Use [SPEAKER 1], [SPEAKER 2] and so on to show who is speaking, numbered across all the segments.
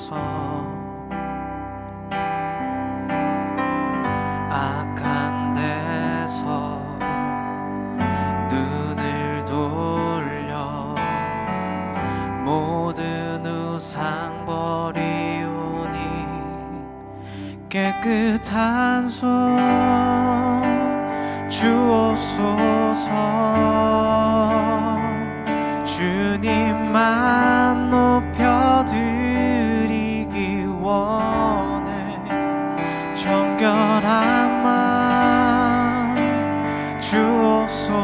[SPEAKER 1] 주옵소서. 악한 데서 눈을 돌려 모든 우상 버리오니 깨끗한 손 주옵소서. 주님만 높여드리기 원해. 정결한 마음 주옵소서.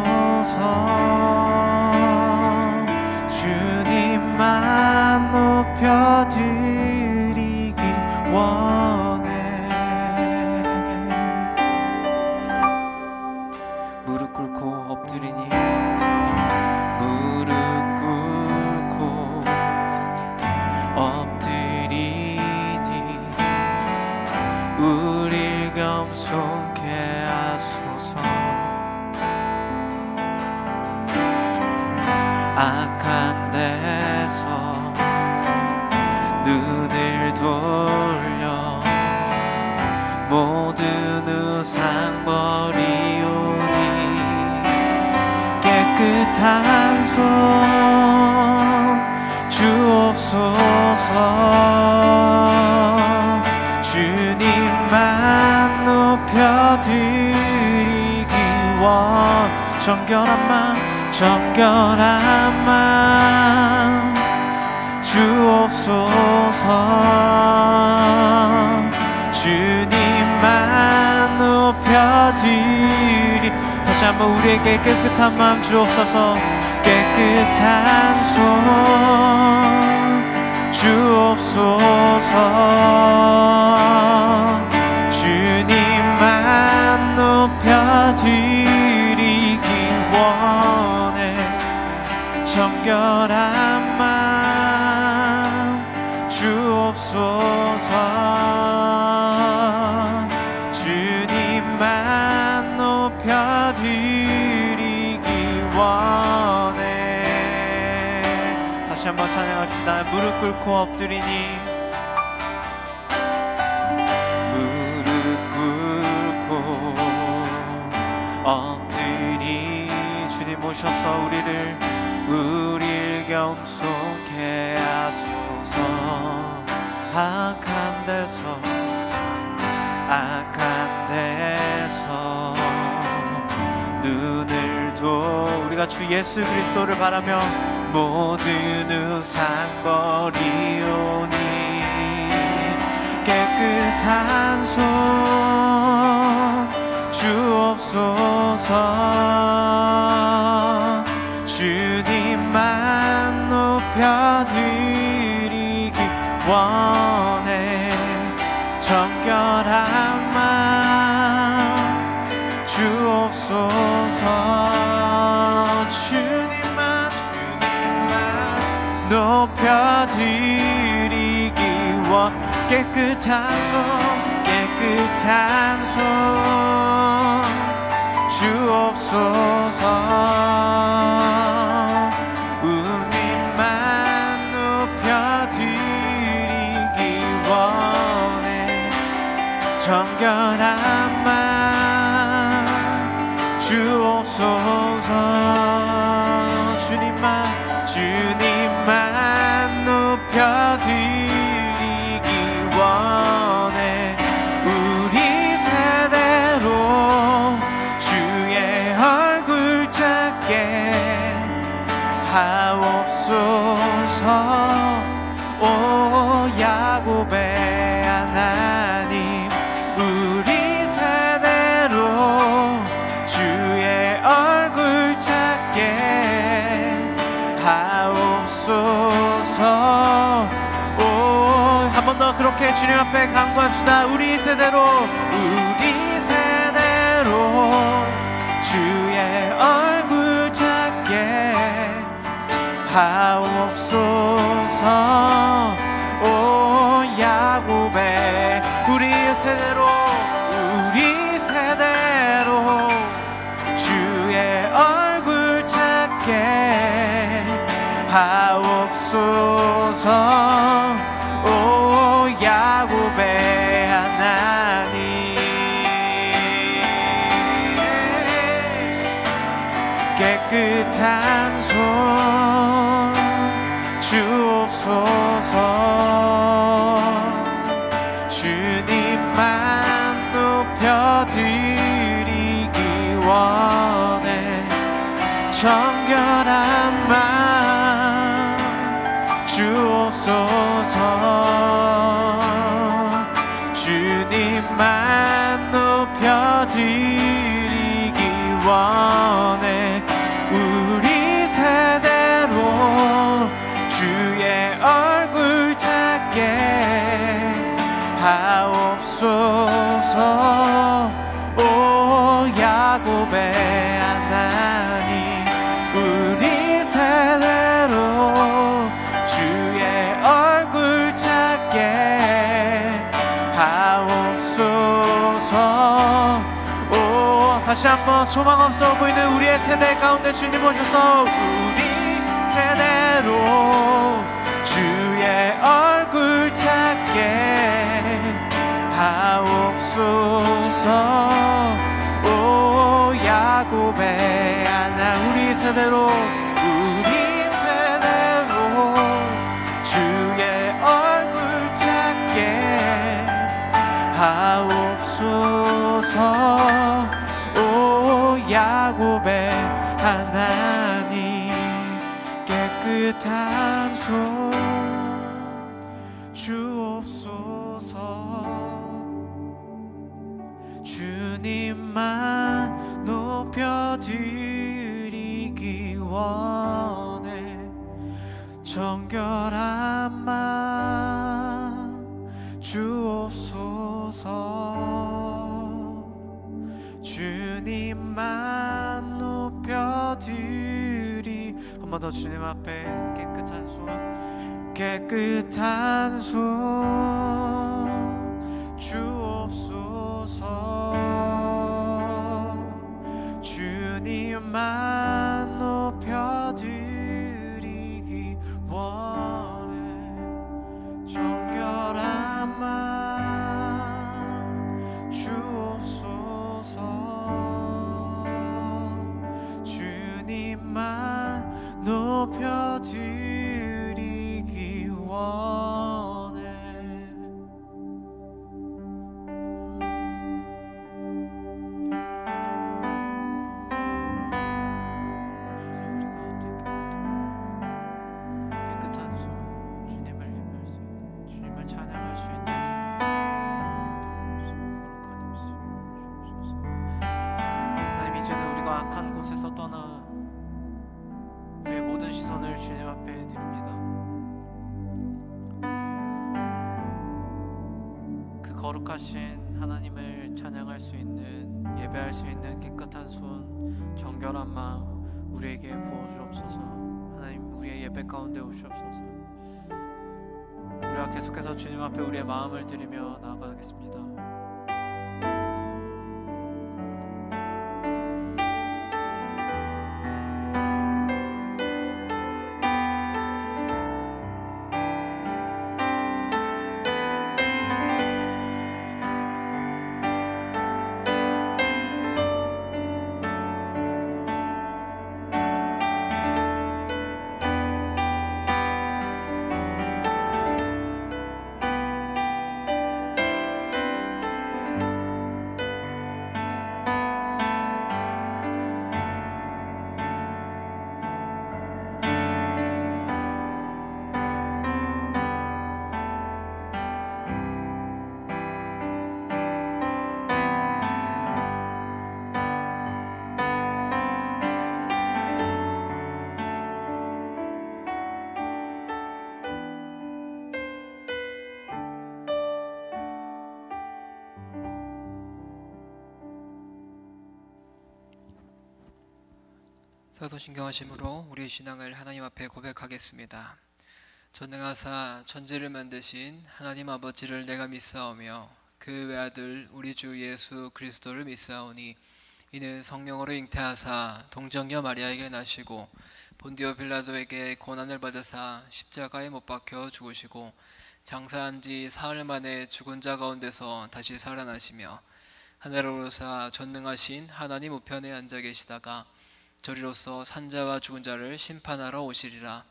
[SPEAKER 1] 주님만 높여드리기 원해. 무릎 꿇고 엎드리니 무릎 꿇고 엎드리니 우릴 겸손케 하소서. 악한 데서 눈을 돌려 모든 우상 버리오니 깨끗한 손 주옵소서. 주님만 높여드리기 원. 정결한 마음 주옵소서. 주님만 높여드리. 다시 한번 우리에게 깨끗한 마음 주옵소서. 깨끗한 손 주옵소서. 주님만 높여드리기 원해. 정결한 마음 주옵소서. 주님만 높여드리기 원해. 다시 한번 찬양합시다. 무릎 꿇고 엎드리니 무릎 꿇고 엎드리. 주님 오셔서 우릴 겸손케 하소서. 악한 데서 눈을 우리가 주 예수 그리스도를 바라며 모든 우상 버리오니 깨끗한 손 주옵소서. 주님만 높여드리기 원해. 정결한 마음 주옵소서. 주님만 높여드리기 원. 깨끗한 손 주옵소서. 우님만 높여드리기 원해. 정결한 마음 주옵소서. 주님만 높여드리기 원해. 우리 세대로 주의 얼굴 찾게 하옵소서. 오 야곱의 하나님, 우리 세대로 주의 얼굴 찾게 하옵소서. 오 한 번 더 그렇게 주님 앞에 간구합시다. 우리 세대로 주의 얼굴 찾게 하옵소서. 오 야곱의 우리 세대로 주의 얼굴 찾게 하옵소서. 오 정결한 마음 주옵소서. 주님만 높여드리기 원해. 우리 세대로 주의 얼굴 찾게 하옵소서. 오 야곱의 하나님, 우리 세대로 주의 얼굴 찾게 하옵소서. 오 다시 한번 소망 없어 보이는 우리의 세대 가운데 주님 오셔서 우리 세대로 주의 얼굴 찾게 하옵소서. 오 야곱의 하나, 우리 세대로 주의 얼굴 찾게 하옵소서. 오 야곱의 하나님, 깨끗한 손 주옵소서. 주님만 높여드리기 원해. 정결한 마음 주옵소서. 주님만 높여드리. 한 번 더 주님 앞에 깨끗한 손 주옵소서. 주님만 높여드리기 원해. 정결한 마음 주옵소서. 주님만 높여드리기 원해. 이제는 우리가 악한 곳에서 떠나 우리의 모든 시선을 주님 앞에 드립니다. 그 거룩하신 하나님을 찬양할 수 있는, 예배할 수 있는 깨끗한 손, 정결한 마음 우리에게 부어주옵소서. 하나님, 우리의 예배 가운데 오시옵소서. 우리가 계속해서 주님 앞에 우리의 마음을 드리며 나아가겠습니다.
[SPEAKER 2] 사도신경하심으로 우리의 신앙을 하나님 앞에 고백하겠습니다. 전능하사 천지를 만드신 하나님 아버지를 내가 믿사오며 그 외아들 우리 주 예수 그리스도를 믿사오니 이는 성령으로 잉태하사 동정녀 마리아에게 나시고 본디오 빌라도에게 고난을 받으사 십자가에 못 박혀 죽으시고 장사한 지 사흘 만에 죽은 자 가운데서 다시 살아나시며 하늘로 오르사 전능하신 하나님 우편에 앉아 계시다가 저리로서 산자와 죽은 자를 심판하러 오시리라.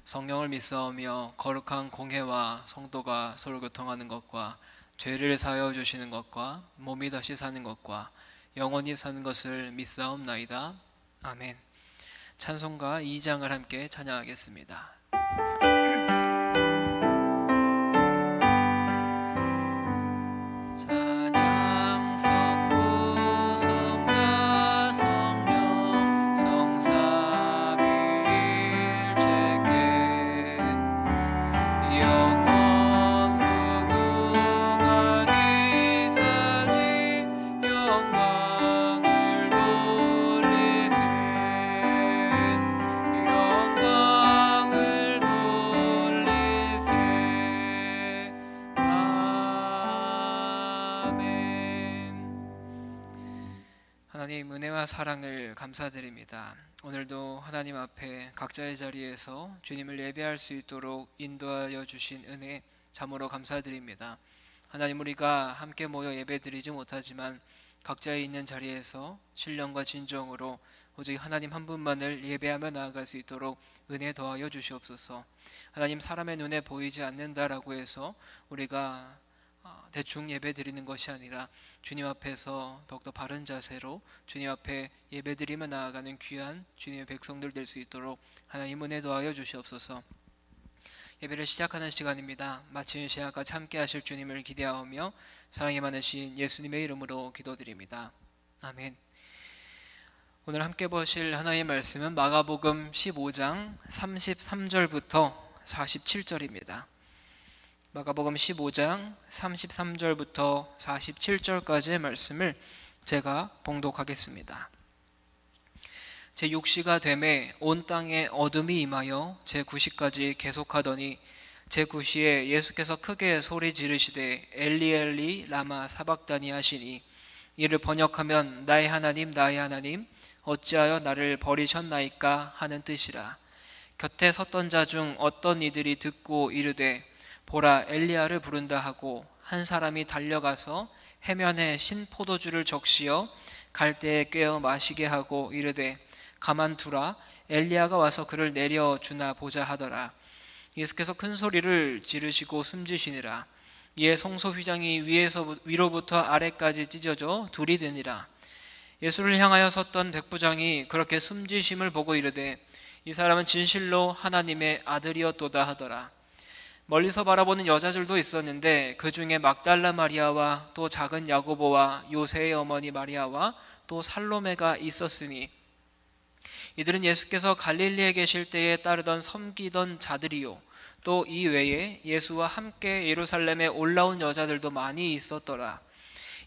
[SPEAKER 2] 성령을 믿사오며 거룩한 공회와 성도가 서로 교통하는 것과 죄를 사하여 주시는 것과 몸이 다시 사는 것과 영원히 사는 것을 믿사옵나이다. 아멘. 찬송가 2장을 함께 찬양하겠습니다. 찬양 성부 성자 성령 성삼위일체께 영원 무궁하기까지 영광을 돌리세 영광을 돌리세 아멘. 하나님 은혜와 사랑을 감사드립니다. 오늘도 하나님 앞에 각자의 자리에서 주님을 예배할 수 있도록 인도하여 주신 은혜 참으로 감사드립니다. 하나님, 우리가 함께 모여 예배드리지 못하지만 각자의 있는 자리에서 신령과 진정으로 오직 하나님 한 분만을 예배하며 나아갈 수 있도록 은혜 더하여 주시옵소서. 하나님, 사람의 눈에 보이지 않는다라고 해서 우리가 대충 예배 드리는 것이 아니라 주님 앞에서 더욱더 바른 자세로 주님 앞에 예배 드리며 나아가는 귀한 주님의 백성들 될 수 있도록 하나님 은혜 더하여 주시옵소서. 예배를 시작하는 시간입니다. 마치는 시간까지 함께 하실 주님을 기대하오며 사랑이 많으신 예수님의 이름으로 기도드립니다. 아멘. 오늘 함께 보실 하나님의 말씀은 마가복음 15장 33절부터 47절입니다. 마가복음 15장 33절부터 47절까지의 말씀을 제가 봉독하겠습니다. 제6시가 되매 온 땅에 어둠이 임하여 제9시까지 계속하더니 제9시에 예수께서 크게 소리 지르시되 엘리 엘리 라마 사박다니 하시니 이를 번역하면 나의 하나님 어찌하여 나를 버리셨나이까 하는 뜻이라. 곁에 섰던 자 중 어떤 이들이 듣고 이르되 보라 엘리야를 부른다 하고 한 사람이 달려가서 해면에 신 포도주를 적시어 갈대에 꿰어 마시게 하고 이르되 가만두라 엘리야가 와서 그를 내려주나 보자 하더라. 예수께서 큰 소리를 지르시고 숨지시니라. 이에 성소 휘장이 위로부터 아래까지 찢어져 둘이 되니라. 예수를 향하여 섰던 백부장이 그렇게 숨지심을 보고 이르되 이 사람은 진실로 하나님의 아들이었도다 하더라. 멀리서 바라보는 여자들도 있었는데 그 중에 막달라 마리아와 또 작은 야고보와 요새의 어머니 마리아와 또 살로메가 있었으니 이들은 예수께서 갈릴리에 계실 때에 따르던 섬기던 자들이요 또 이 외에 예수와 함께 예루살렘에 올라온 여자들도 많이 있었더라.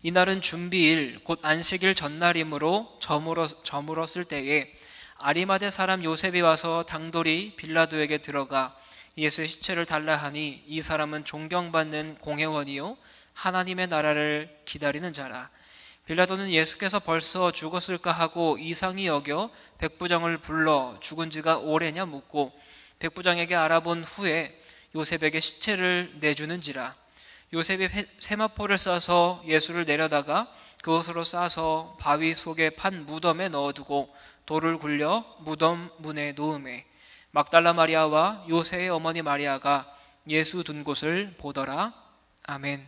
[SPEAKER 2] 이날은 준비일 곧 안식일 전날이므로 저물었을 때에 아리마대 사람 요셉이 와서 당돌이 빌라도에게 들어가 예수의 시체를 달라 하니 이 사람은 존경받는 공회원이요 하나님의 나라를 기다리는 자라. 빌라도는 예수께서 벌써 죽었을까 하고 이상히 여겨 백부장을 불러 죽은 지가 오래냐 묻고 백부장에게 알아본 후에 요셉에게 시체를 내주는지라. 요셉이 세마포를 싸서 예수를 내려다가 그것으로 싸서 바위 속에 판 무덤에 넣어두고 돌을 굴려 무덤 문에 놓음에 막달라 마리아와 요새의 어머니 마리아가 예수 둔 곳을 보더라. 아멘.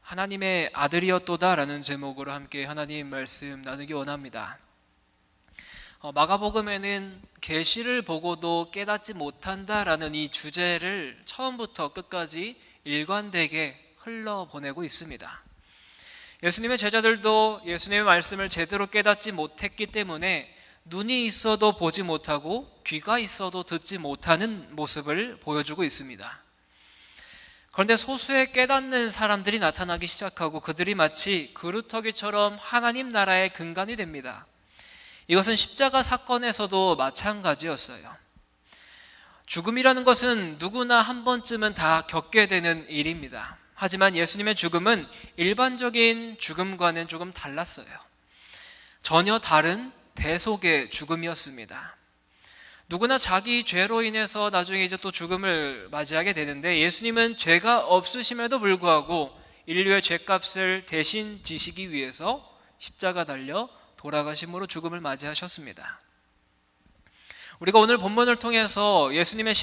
[SPEAKER 2] 하나님의 아들이었도다라는 제목으로 함께 하나님 말씀 나누기 원합니다. 마가복음에는 계시를 보고도 깨닫지 못한다라는 이 주제를 처음부터 끝까지 일관되게 흘러보내고 있습니다. 예수님의 제자들도 예수님의 말씀을 제대로 깨닫지 못했기 때문에 눈이 있어도 보지 못하고 귀가 있어도 듣지 못하는 모습을 보여주고 있습니다. 그런데 소수의 깨닫는 사람들이 나타나기 시작하고 그들이 마치 그루터기처럼 하나님 나라의 근간이 됩니다. 이것은 십자가 사건에서도 마찬가지였어요. 죽음이라는 것은 누구나 한 번쯤은 다 겪게 되는 일입니다. 하지만 예수님의 죽음은 일반적인 죽음과는 조금 달랐어요. 전혀 다른 대속의 죽음이었습니다. 누구나 자기 죄로 인해서 나중에 이제 또 죽음을 맞이하게 되는데 예수님은 죄가 없으심에도 불구하고 인류의 죄값을 대신 지시기 위해서 십자가 달려 돌아가심으로 죽음을 맞이하셨습니다. 우리가 오늘 본문을 통해서 예수님의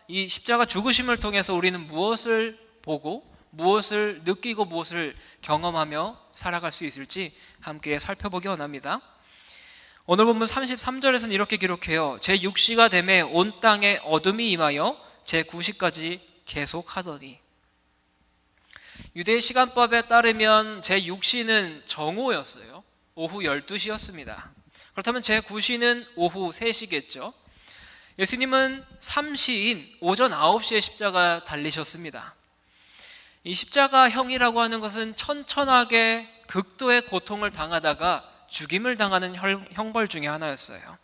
[SPEAKER 2] 이 십자가 죽으심을 통해서 우리는 무엇을 보고 무엇을 느끼고 무엇을 경험하며 살아갈 수 있을지 함께 살펴보기 원합니다. 오늘 본문 33절에서는 이렇게 기록해요. 제6시가 되매 온 땅에 어둠이 임하여 제9시까지 계속하더니. 유대의 시간법에 따르면 제6시는 정오였어요. 오후 12시였습니다. 그렇다면 제9시는 오후 3시겠죠. 예수님은 3시인 오전 9시에 십자가 달리셨습니다. 이 십자가형이라고 하는 것은 천천하게 극도의 고통을 당하다가 죽임을 당하는 형벌 중에 하나였어요.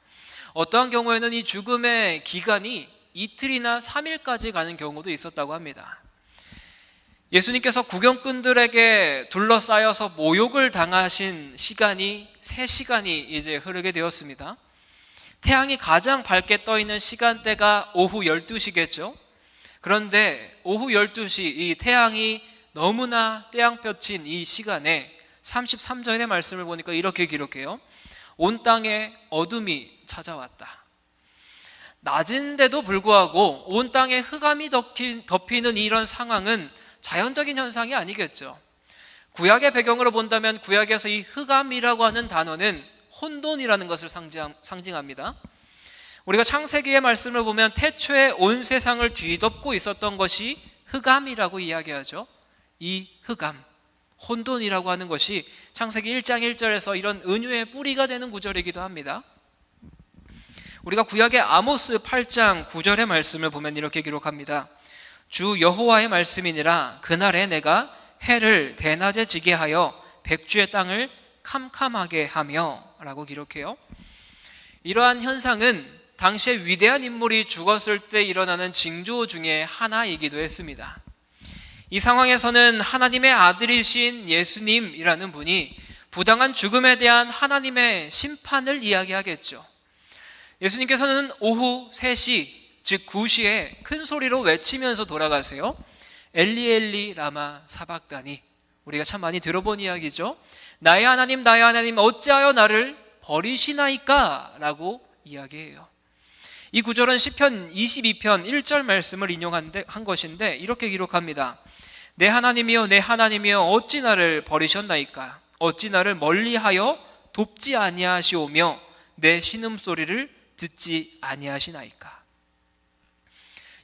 [SPEAKER 2] 어떠한 경우에는 이 죽음의 기간이 이틀이나 3일까지 가는 경우도 있었다고 합니다. 예수님께서 구경꾼들에게 둘러싸여서 모욕을 당하신 시간이 3시간이 이제 흐르게 되었습니다. 태양이 가장 밝게 떠 있는 시간대가 오후 12시겠죠. 그런데 오후 12시 이 태양이 너무나 떼양볕인 이 시간에 33절의 말씀을 보니까 이렇게 기록해요. 온 땅에 어둠이 찾아왔다. 낮인데도 불구하고 온 땅에 흑암이 덮이는 이런 상황은 자연적인 현상이 아니겠죠. 구약의 배경으로 본다면 구약에서 이 흑암이라고 하는 단어는 혼돈이라는 것을 상징합니다. 우리가 창세기의 말씀을 보면 태초에 온 세상을 뒤덮고 있었던 것이 흑암이라고 이야기하죠. 이 흑암, 혼돈이라고 하는 것이 창세기 1장 1절에서 이런 은유의 뿌리가 되는 구절이기도 합니다. 우리가 구약의 아모스 8장 9절의 말씀을 보면 이렇게 기록합니다. 주 여호와의 말씀이니라 그날에 내가 해를 대낮에 지게 하여 백주의 땅을 캄캄하게 하며 라고 기록해요. 이러한 현상은 당시에 위대한 인물이 죽었을 때 일어나는 징조 중에 하나이기도 했습니다. 이 상황에서는 하나님의 아들이신 예수님이라는 분이 부당한 죽음에 대한 하나님의 심판을 이야기하겠죠. 예수님께서는 오후 3시 즉 9시에 큰 소리로 외치면서 돌아가세요. 엘리 엘리 라마 사박다니. 우리가 참 많이 들어본 이야기죠. 나의 하나님 나의 하나님 어찌하여 나를 버리시나이까 라고 이야기해요. 이 구절은 시편 22편 1절 말씀을 인용한 것인데 이렇게 기록합니다. 내 하나님이여 내 하나님이여 어찌 나를 버리셨나이까 어찌 나를 멀리하여 돕지 아니하시오며 내 신음소리를 듣지 아니하시나이까.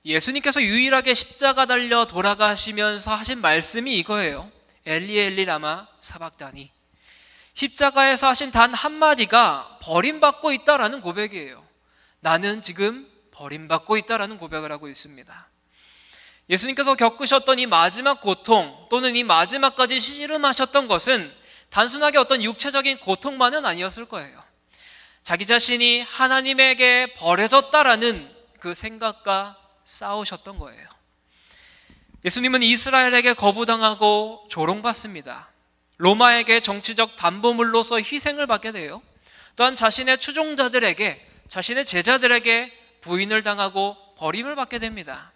[SPEAKER 2] 예수님께서 유일하게 십자가 달려 돌아가시면서 하신 말씀이 이거예요. 엘리 엘리 라마 사박다니. 십자가에서 하신 단 한마디가 버림받고 있다라는 고백이에요. 나는 지금 버림받고 있다라는 고백을 하고 있습니다. 예수님께서 겪으셨던 이 마지막 고통 또는 이 마지막까지 씨름하셨던 것은 단순하게 어떤 육체적인 고통만은 아니었을 거예요. 자기 자신이 하나님에게 버려졌다라는 그 생각과 싸우셨던 거예요. 예수님은 이스라엘에게 거부당하고 조롱받습니다. 로마에게 정치적 담보물로서 희생을 받게 돼요. 또한 자신의 추종자들에게 자신의 제자들에게 부인을 당하고 버림을 받게 됩니다.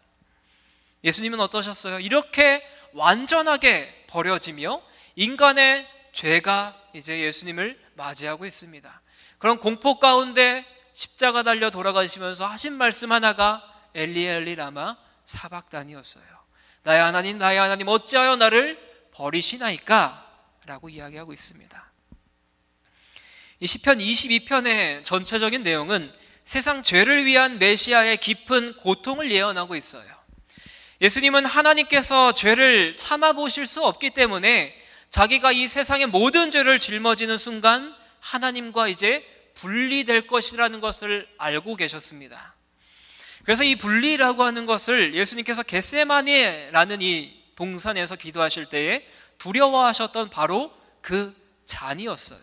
[SPEAKER 2] 예수님은 어떠셨어요? 이렇게 완전하게 버려지며 인간의 죄가 이제 예수님을 맞이하고 있습니다. 그런 공포 가운데 십자가 달려 돌아가시면서 하신 말씀 하나가 엘리 엘리 라마 사박단이었어요. 나의 하나님 어찌하여 나를 버리시나이까 라고 이야기하고 있습니다. 이 시편 22편의 전체적인 내용은 세상 죄를 위한 메시아의 깊은 고통을 예언하고 있어요. 예수님은 하나님께서 죄를 참아보실 수 없기 때문에 자기가 이 세상의 모든 죄를 짊어지는 순간 하나님과 이제 분리될 것이라는 것을 알고 계셨습니다. 그래서 이 분리라고 하는 것을 예수님께서 겟세마네라는 이 동산에서 기도하실 때에 두려워하셨던 바로 그 잔이었어요.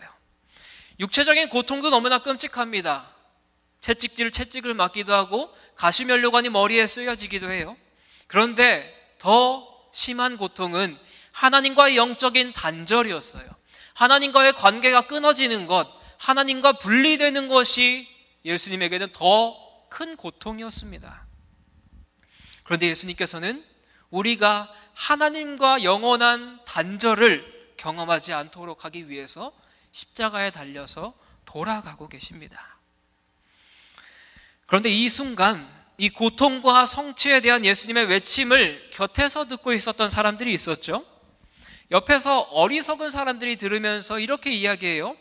[SPEAKER 2] 육체적인 고통도 너무나 끔찍합니다. 채찍을 맞기도 하고 가시면류관이 머리에 쓰여지기도 해요. 그런데 더 심한 고통은 하나님과의 영적인 단절이었어요. 하나님과의 관계가 끊어지는 것, 하나님과 분리되는 것이 예수님에게는 더 큰 고통이었습니다. 그런데 예수님께서는 우리가 하나님과 영원한 단절을 경험하지 않도록 하기 위해서 십자가에 달려서 돌아가고 계십니다. 그런데 이 순간 이 고통과 성취에 대한 예수님의 외침을 곁에서 듣고 있었던 사람들이 있었죠. 옆에서 어리석은 사람들이 들으면서 이렇게 이야기해요.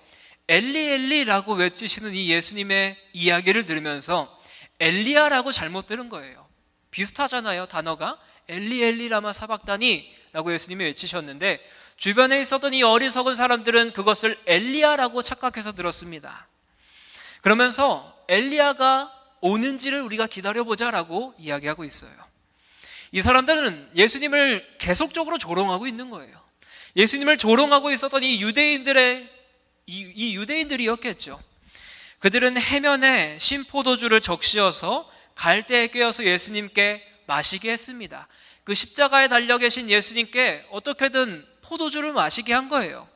[SPEAKER 2] 엘리 엘리라고 외치시는 이 예수님의 이야기를 들으면서 엘리야라고 잘못 들은 거예요. 비슷하잖아요, 단어가. 엘리 엘리 라마 사박다니 라고 예수님이 외치셨는데 주변에 있었던 이 어리석은 사람들은 그것을 엘리야라고 착각해서 들었습니다. 그러면서 엘리야가 오는지를 우리가 기다려보자라고 이야기하고 있어요. 이 사람들은 예수님을 계속적으로 조롱하고 있는 거예요. 예수님을 조롱하고 있었던 이 유대인들이었겠죠. 그들은 해면에 신포도주를 적시어서 갈대에 꿰어서 예수님께 마시게 했습니다. 그 십자가에 달려 계신 예수님께 어떻게든 포도주를 마시게 한 거예요.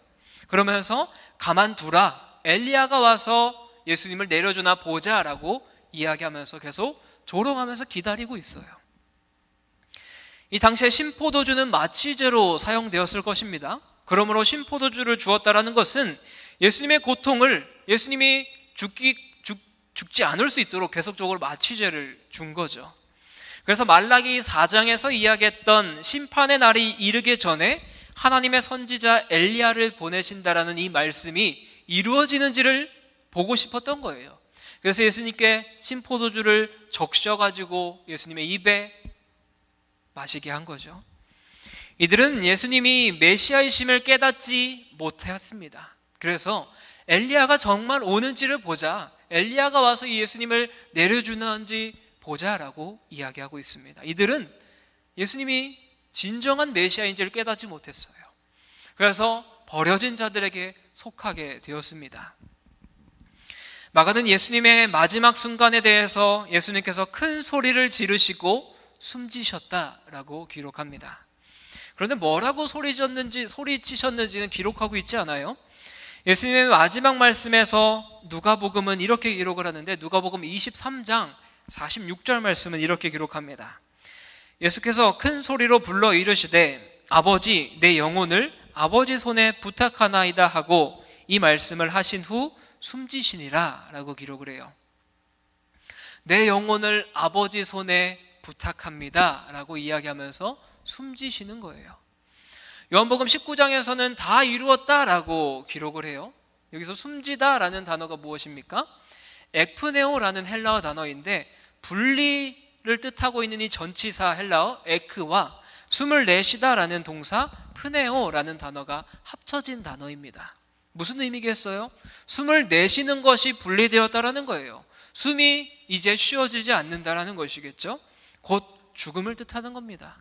[SPEAKER 2] 그러면서 가만두라, 엘리야가 와서 예수님을 내려주나 보자라고 이야기하면서 계속 조롱하면서 기다리고 있어요. 이 당시에 신포도주는 마취제로 사용되었을 것입니다. 그러므로 신포도주를 주었다라는 것은 예수님의 고통을 예수님이 죽지 않을 수 있도록 계속적으로 마취제를 준 거죠. 그래서 말라기 4장에서 이야기했던 심판의 날이 이르기 전에 하나님의 선지자 엘리야를 보내신다라는 이 말씀이 이루어지는지를 보고 싶었던 거예요. 그래서 예수님께 신포도주를 적셔가지고 예수님의 입에 마시게 한 거죠. 이들은 예수님이 메시아이심을 깨닫지 못했습니다. 그래서 엘리야가 정말 오는지를 보자, 엘리야가 와서 이 예수님을 내려주는지 보자라고 이야기하고 있습니다. 이들은 예수님이 진정한 메시아인지를 깨닫지 못했어요. 그래서 버려진 자들에게 속하게 되었습니다. 마가는 예수님의 마지막 순간에 대해서 예수님께서 큰 소리를 지르시고 숨지셨다라고 기록합니다. 그런데 뭐라고 소리치셨는지는 기록하고 있지 않아요. 예수님의 마지막 말씀에서 누가복음은 이렇게 기록을 하는데 누가복음 23장 46절 말씀은 이렇게 기록합니다. 예수께서 큰 소리로 불러 이르시되 아버지 내 영혼을 아버지 손에 부탁하나이다 하고 이 말씀을 하신 후 숨지시니라 라고 기록을 해요. 내 영혼을 아버지 손에 부탁합니다 라고 이야기하면서 숨지시는 거예요. 요한복음 19장에서는 다 이루었다라고 기록을 해요. 여기서 숨지다라는 단어가 무엇입니까? ekpneo라는 헬라어 단어인데 분리를 뜻하고 있는 이 전치사 헬라어 에크와 숨을 내쉬다라는 동사 프네오라는 단어가 합쳐진 단어입니다. 무슨 의미겠어요? 숨을 내쉬는 것이 분리되었다라는 거예요. 숨이 이제 쉬어지지 않는다라는 것이겠죠. 곧 죽음을 뜻하는 겁니다.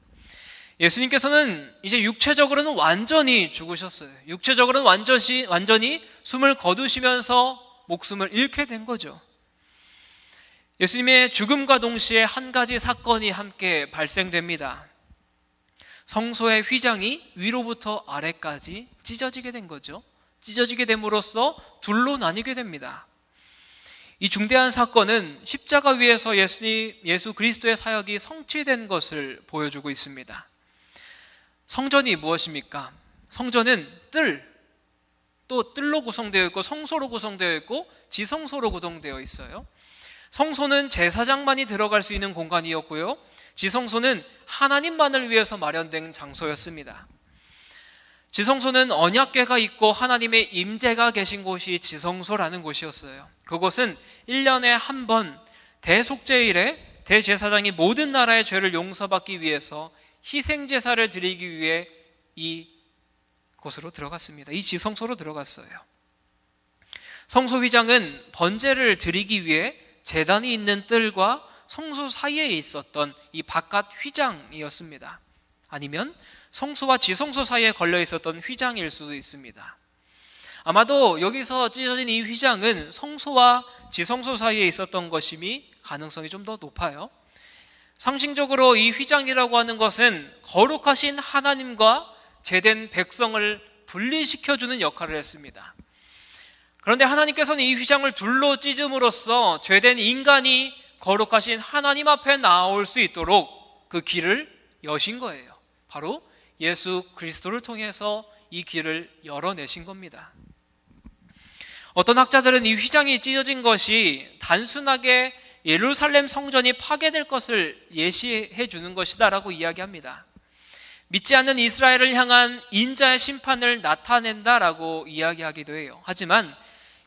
[SPEAKER 2] 예수님께서는 이제 육체적으로는 완전히 죽으셨어요. 육체적으로는 완전히 숨을 거두시면서 목숨을 잃게 된 거죠. 예수님의 죽음과 동시에 한 가지 사건이 함께 발생됩니다. 성소의 휘장이 위로부터 아래까지 찢어지게 된 거죠. 찢어지게 됨으로써 둘로 나뉘게 됩니다. 이 중대한 사건은 십자가 위에서 예수 그리스도의 사역이 성취된 것을 보여주고 있습니다. 성전이 무엇입니까? 성전은 또 뜰로 구성되어 있고 성소로 구성되어 있고 지성소로 구성되어 있어요. 성소는 제사장만이 들어갈 수 있는 공간이었고요. 지성소는 하나님만을 위해서 마련된 장소였습니다. 지성소는 언약궤가 있고 하나님의 임재가 계신 곳이 지성소라는 곳이었어요. 그곳은 1년에 한 번 대속죄일에 대제사장이 모든 나라의 죄를 용서받기 위해서 희생제사를 드리기 위해 이 곳으로 들어갔습니다. 이 지성소로 들어갔어요. 성소휘장은 번제를 드리기 위해 제단이 있는 뜰과 성소 사이에 있었던 이 바깥 휘장이었습니다. 아니면 성소와 지성소 사이에 걸려 있었던 휘장일 수도 있습니다. 아마도 여기서 찢어진 이 휘장은 성소와 지성소 사이에 있었던 것임이 가능성이 좀 더 높아요. 상징적으로 이 휘장이라고 하는 것은 거룩하신 하나님과 제된 백성을 분리시켜주는 역할을 했습니다. 그런데 하나님께서는 이 휘장을 둘로 찢음으로써 죄된 인간이 거룩하신 하나님 앞에 나올 수 있도록 그 길을 여신 거예요. 바로 예수 그리스도를 통해서 이 길을 열어내신 겁니다. 어떤 학자들은 이 휘장이 찢어진 것이 단순하게 예루살렘 성전이 파괴될 것을 예시해 주는 것이다 라고 이야기합니다. 믿지 않는 이스라엘을 향한 인자의 심판을 나타낸다라고 이야기하기도 해요. 하지만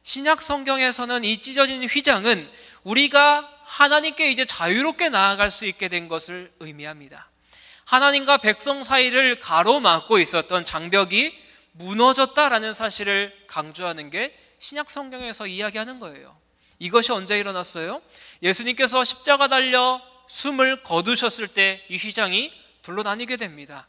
[SPEAKER 2] 신약 성경에서는 이 찢어진 휘장은 우리가 하나님께 이제 자유롭게 나아갈 수 있게 된 것을 의미합니다. 하나님과 백성 사이를 가로막고 있었던 장벽이 무너졌다라는 사실을 강조하는 게 신약 성경에서 이야기하는 거예요. 이것이 언제 일어났어요? 예수님께서 십자가 달려 숨을 거두셨을 때 이 휘장이 둘로 나뉘게 됩니다.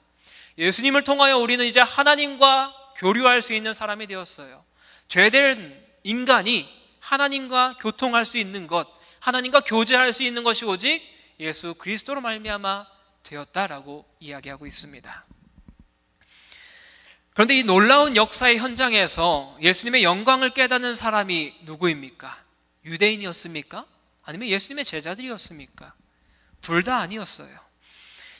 [SPEAKER 2] 예수님을 통하여 우리는 이제 하나님과 교류할 수 있는 사람이 되었어요. 죄된 인간이 하나님과 교통할 수 있는 것, 하나님과 교제할 수 있는 것이 오직 예수 그리스도로 말미암아 되었다라고 이야기하고 있습니다. 그런데 이 놀라운 역사의 현장에서 예수님의 영광을 깨닫는 사람이 누구입니까? 유대인이었습니까? 아니면 예수님의 제자들이었습니까? 둘 다 아니었어요.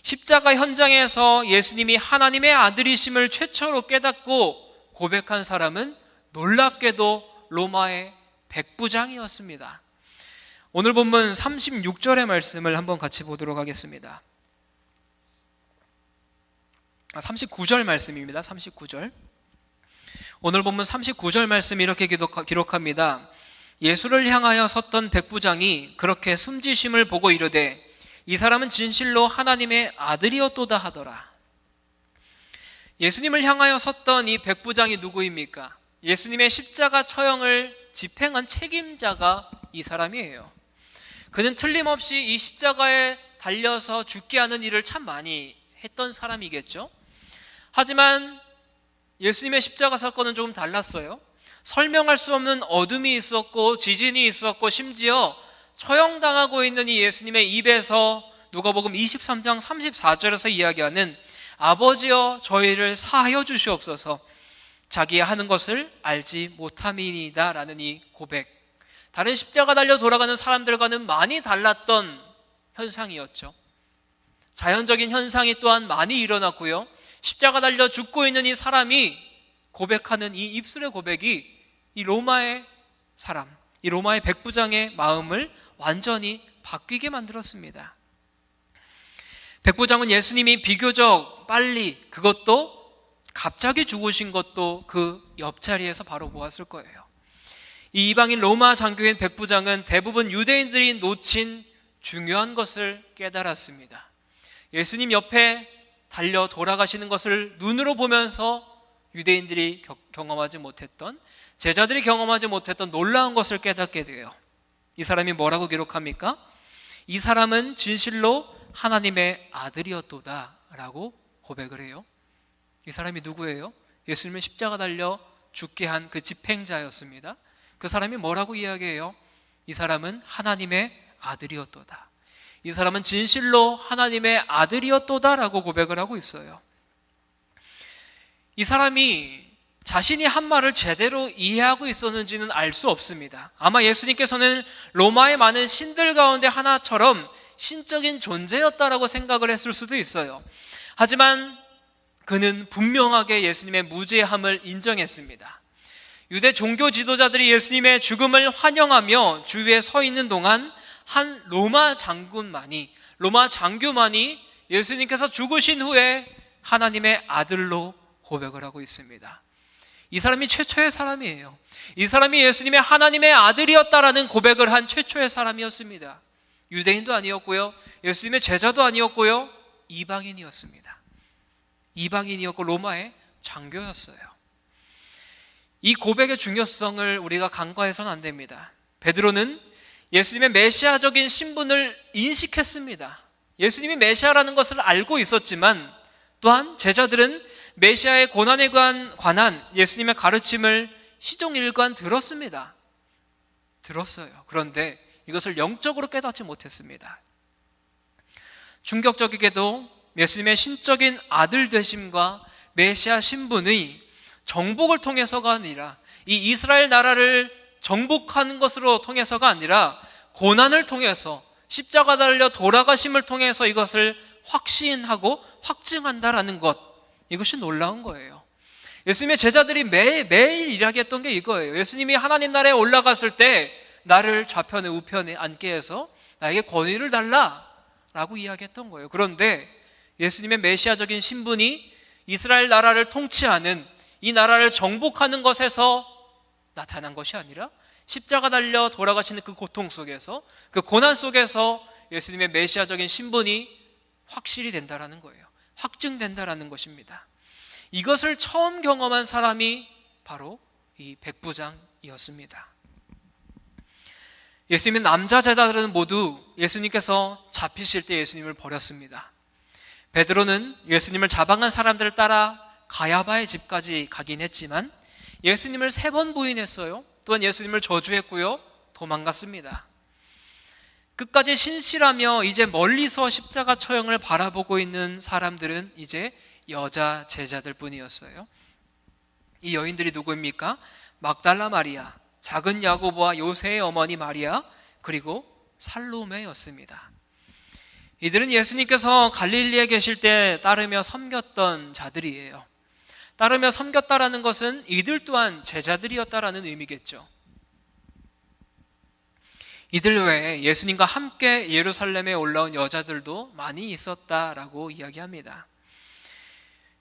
[SPEAKER 2] 십자가 현장에서 예수님이 하나님의 아들이심을 최초로 깨닫고 고백한 사람은 놀랍게도 로마의 백부장이었습니다. 오늘 본문 36절의 말씀을 한번 같이 보도록 하겠습니다. 39절 말씀입니다. 39절. 오늘 본문 39절 말씀이 이렇게 기록합니다. 예수를 향하여 섰던 백부장이 그렇게 숨지심을 보고 이르되 이 사람은 진실로 하나님의 아들이었도다 하더라. 예수님을 향하여 섰던 이 백부장이 누구입니까? 예수님의 십자가 처형을 집행한 책임자가 이 사람이에요. 그는 틀림없이 이 십자가에 달려서 죽게 하는 일을 참 많이 했던 사람이겠죠. 하지만 예수님의 십자가 사건은 조금 달랐어요. 설명할 수 없는 어둠이 있었고 지진이 있었고 심지어 처형당하고 있는 이 예수님의 입에서 누가복음 23장 34절에서 이야기하는 아버지여 저희를 사하여 주시옵소서 자기의 하는 것을 알지 못함이니이다 라는 이 고백, 다른 십자가 달려 돌아가는 사람들과는 많이 달랐던 현상이었죠. 자연적인 현상이 또한 많이 일어났고요, 십자가 달려 죽고 있는 이 사람이 고백하는 이 입술의 고백이 이 로마의 사람, 이 로마의 백부장의 마음을 완전히 바뀌게 만들었습니다. 백부장은 예수님이 비교적 빨리, 그것도 갑자기 죽으신 것도 그 옆자리에서 바로 보았을 거예요. 이 이방인 로마 장교인 백부장은 대부분 유대인들이 놓친 중요한 것을 깨달았습니다. 예수님 옆에 달려 돌아가시는 것을 눈으로 보면서 유대인들이 경험하지 못했던, 제자들이 경험하지 못했던 놀라운 것을 깨닫게 돼요. 이 사람이 뭐라고 기록합니까? 이 사람은 진실로 하나님의 아들이었도다 라고 고백을 해요. 이 사람이 누구예요? 예수님을 십자가 달려 죽게 한 그 집행자였습니다. 그 사람이 뭐라고 이야기해요? 이 사람은 하나님의 아들이었도다. 이 사람은 진실로 하나님의 아들이었도다 라고 고백을 하고 있어요. 이 사람이 자신이 한 말을 제대로 이해하고 있었는지는 알 수 없습니다. 아마 예수님께서는 로마의 많은 신들 가운데 하나처럼 신적인 존재였다라고 생각을 했을 수도 있어요. 하지만 그는 분명하게 예수님의 무죄함을 인정했습니다. 유대 종교 지도자들이 예수님의 죽음을 환영하며 주위에 서 있는 동안 한 로마 장교만이 예수님께서 죽으신 후에 하나님의 아들로 고백을 하고 있습니다. 이 사람이 최초의 사람이에요. 이 사람이 예수님의 하나님의 아들이었다라는 고백을 한 최초의 사람이었습니다. 유대인도 아니었고요, 예수님의 제자도 아니었고요, 이방인이었습니다. 이방인이었고 로마의 장교였어요. 이 고백의 중요성을 우리가 간과해서는 안 됩니다. 베드로는 예수님의 메시아적인 신분을 인식했습니다. 예수님이 메시아라는 것을 알고 있었지만 또한 제자들은 메시아의 고난에 관한 예수님의 가르침을 시종일관 들었습니다. 그런데 이것을 영적으로 깨닫지 못했습니다. 충격적이게도 예수님의 신적인 아들 되심과 메시아 신분의 정복을 통해서가 아니라, 이 이스라엘 나라를 정복하는 것으로 통해서가 아니라 고난을 통해서, 십자가 달려 돌아가심을 통해서 이것을 확신하고 확증한다라는 것, 이것이 놀라운 거예요. 예수님의 제자들이 매일 이야기했던 게 이거예요. 예수님이 하나님 나라에 올라갔을 때 나를 좌편에 우편에 앉게 해서 나에게 권위를 달라 라고 이야기했던 거예요. 그런데 예수님의 메시아적인 신분이 이스라엘 나라를 통치하는, 이 나라를 정복하는 것에서 나타난 것이 아니라 십자가 달려 돌아가시는 그 고통 속에서, 그 고난 속에서 예수님의 메시아적인 신분이 확실히 된다라는 거예요. 확증된다라는 것입니다. 이것을 처음 경험한 사람이 바로 이 백부장이었습니다. 예수님의 남자 제자들은 모두 예수님께서 잡히실 때 예수님을 버렸습니다. 베드로는 예수님을 잡아간 사람들을 따라 가야바의 집까지 가긴 했지만 예수님을 3번 부인했어요. 또한 예수님을 저주했고요, 도망갔습니다. 끝까지 신실하며 이제 멀리서 십자가 처형을 바라보고 있는 사람들은 이제 여자 제자들 뿐이었어요. 이 여인들이 누구입니까? 막달라 마리아, 작은 야고보와 요새의 어머니 마리아, 그리고 살로메였습니다. 이들은 예수님께서 갈릴리에 계실 때 따르며 섬겼던 자들이에요. 따르며 섬겼다라는 것은 이들 또한 제자들이었다라는 의미겠죠. 이들 외에 예수님과 함께 예루살렘에 올라온 여자들도 많이 있었다라고 이야기합니다.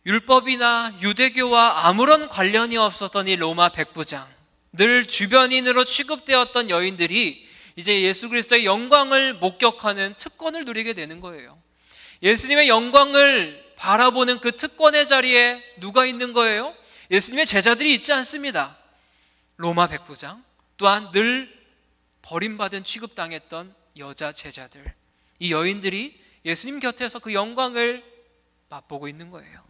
[SPEAKER 2] 율법이나 유대교와 아무런 관련이 없었던 이 로마 백부장, 늘 주변인으로 취급되었던 여인들이 이제 예수 그리스도의 영광을 목격하는 특권을 누리게 되는 거예요. 예수님의 영광을 바라보는 그 특권의 자리에 누가 있는 거예요? 예수님의 제자들이 있지 않습니다. 로마 백부장, 또한 늘 버림받은 취급당했던 여자 제자들, 이 여인들이 예수님 곁에서 그 영광을 맛보고 있는 거예요.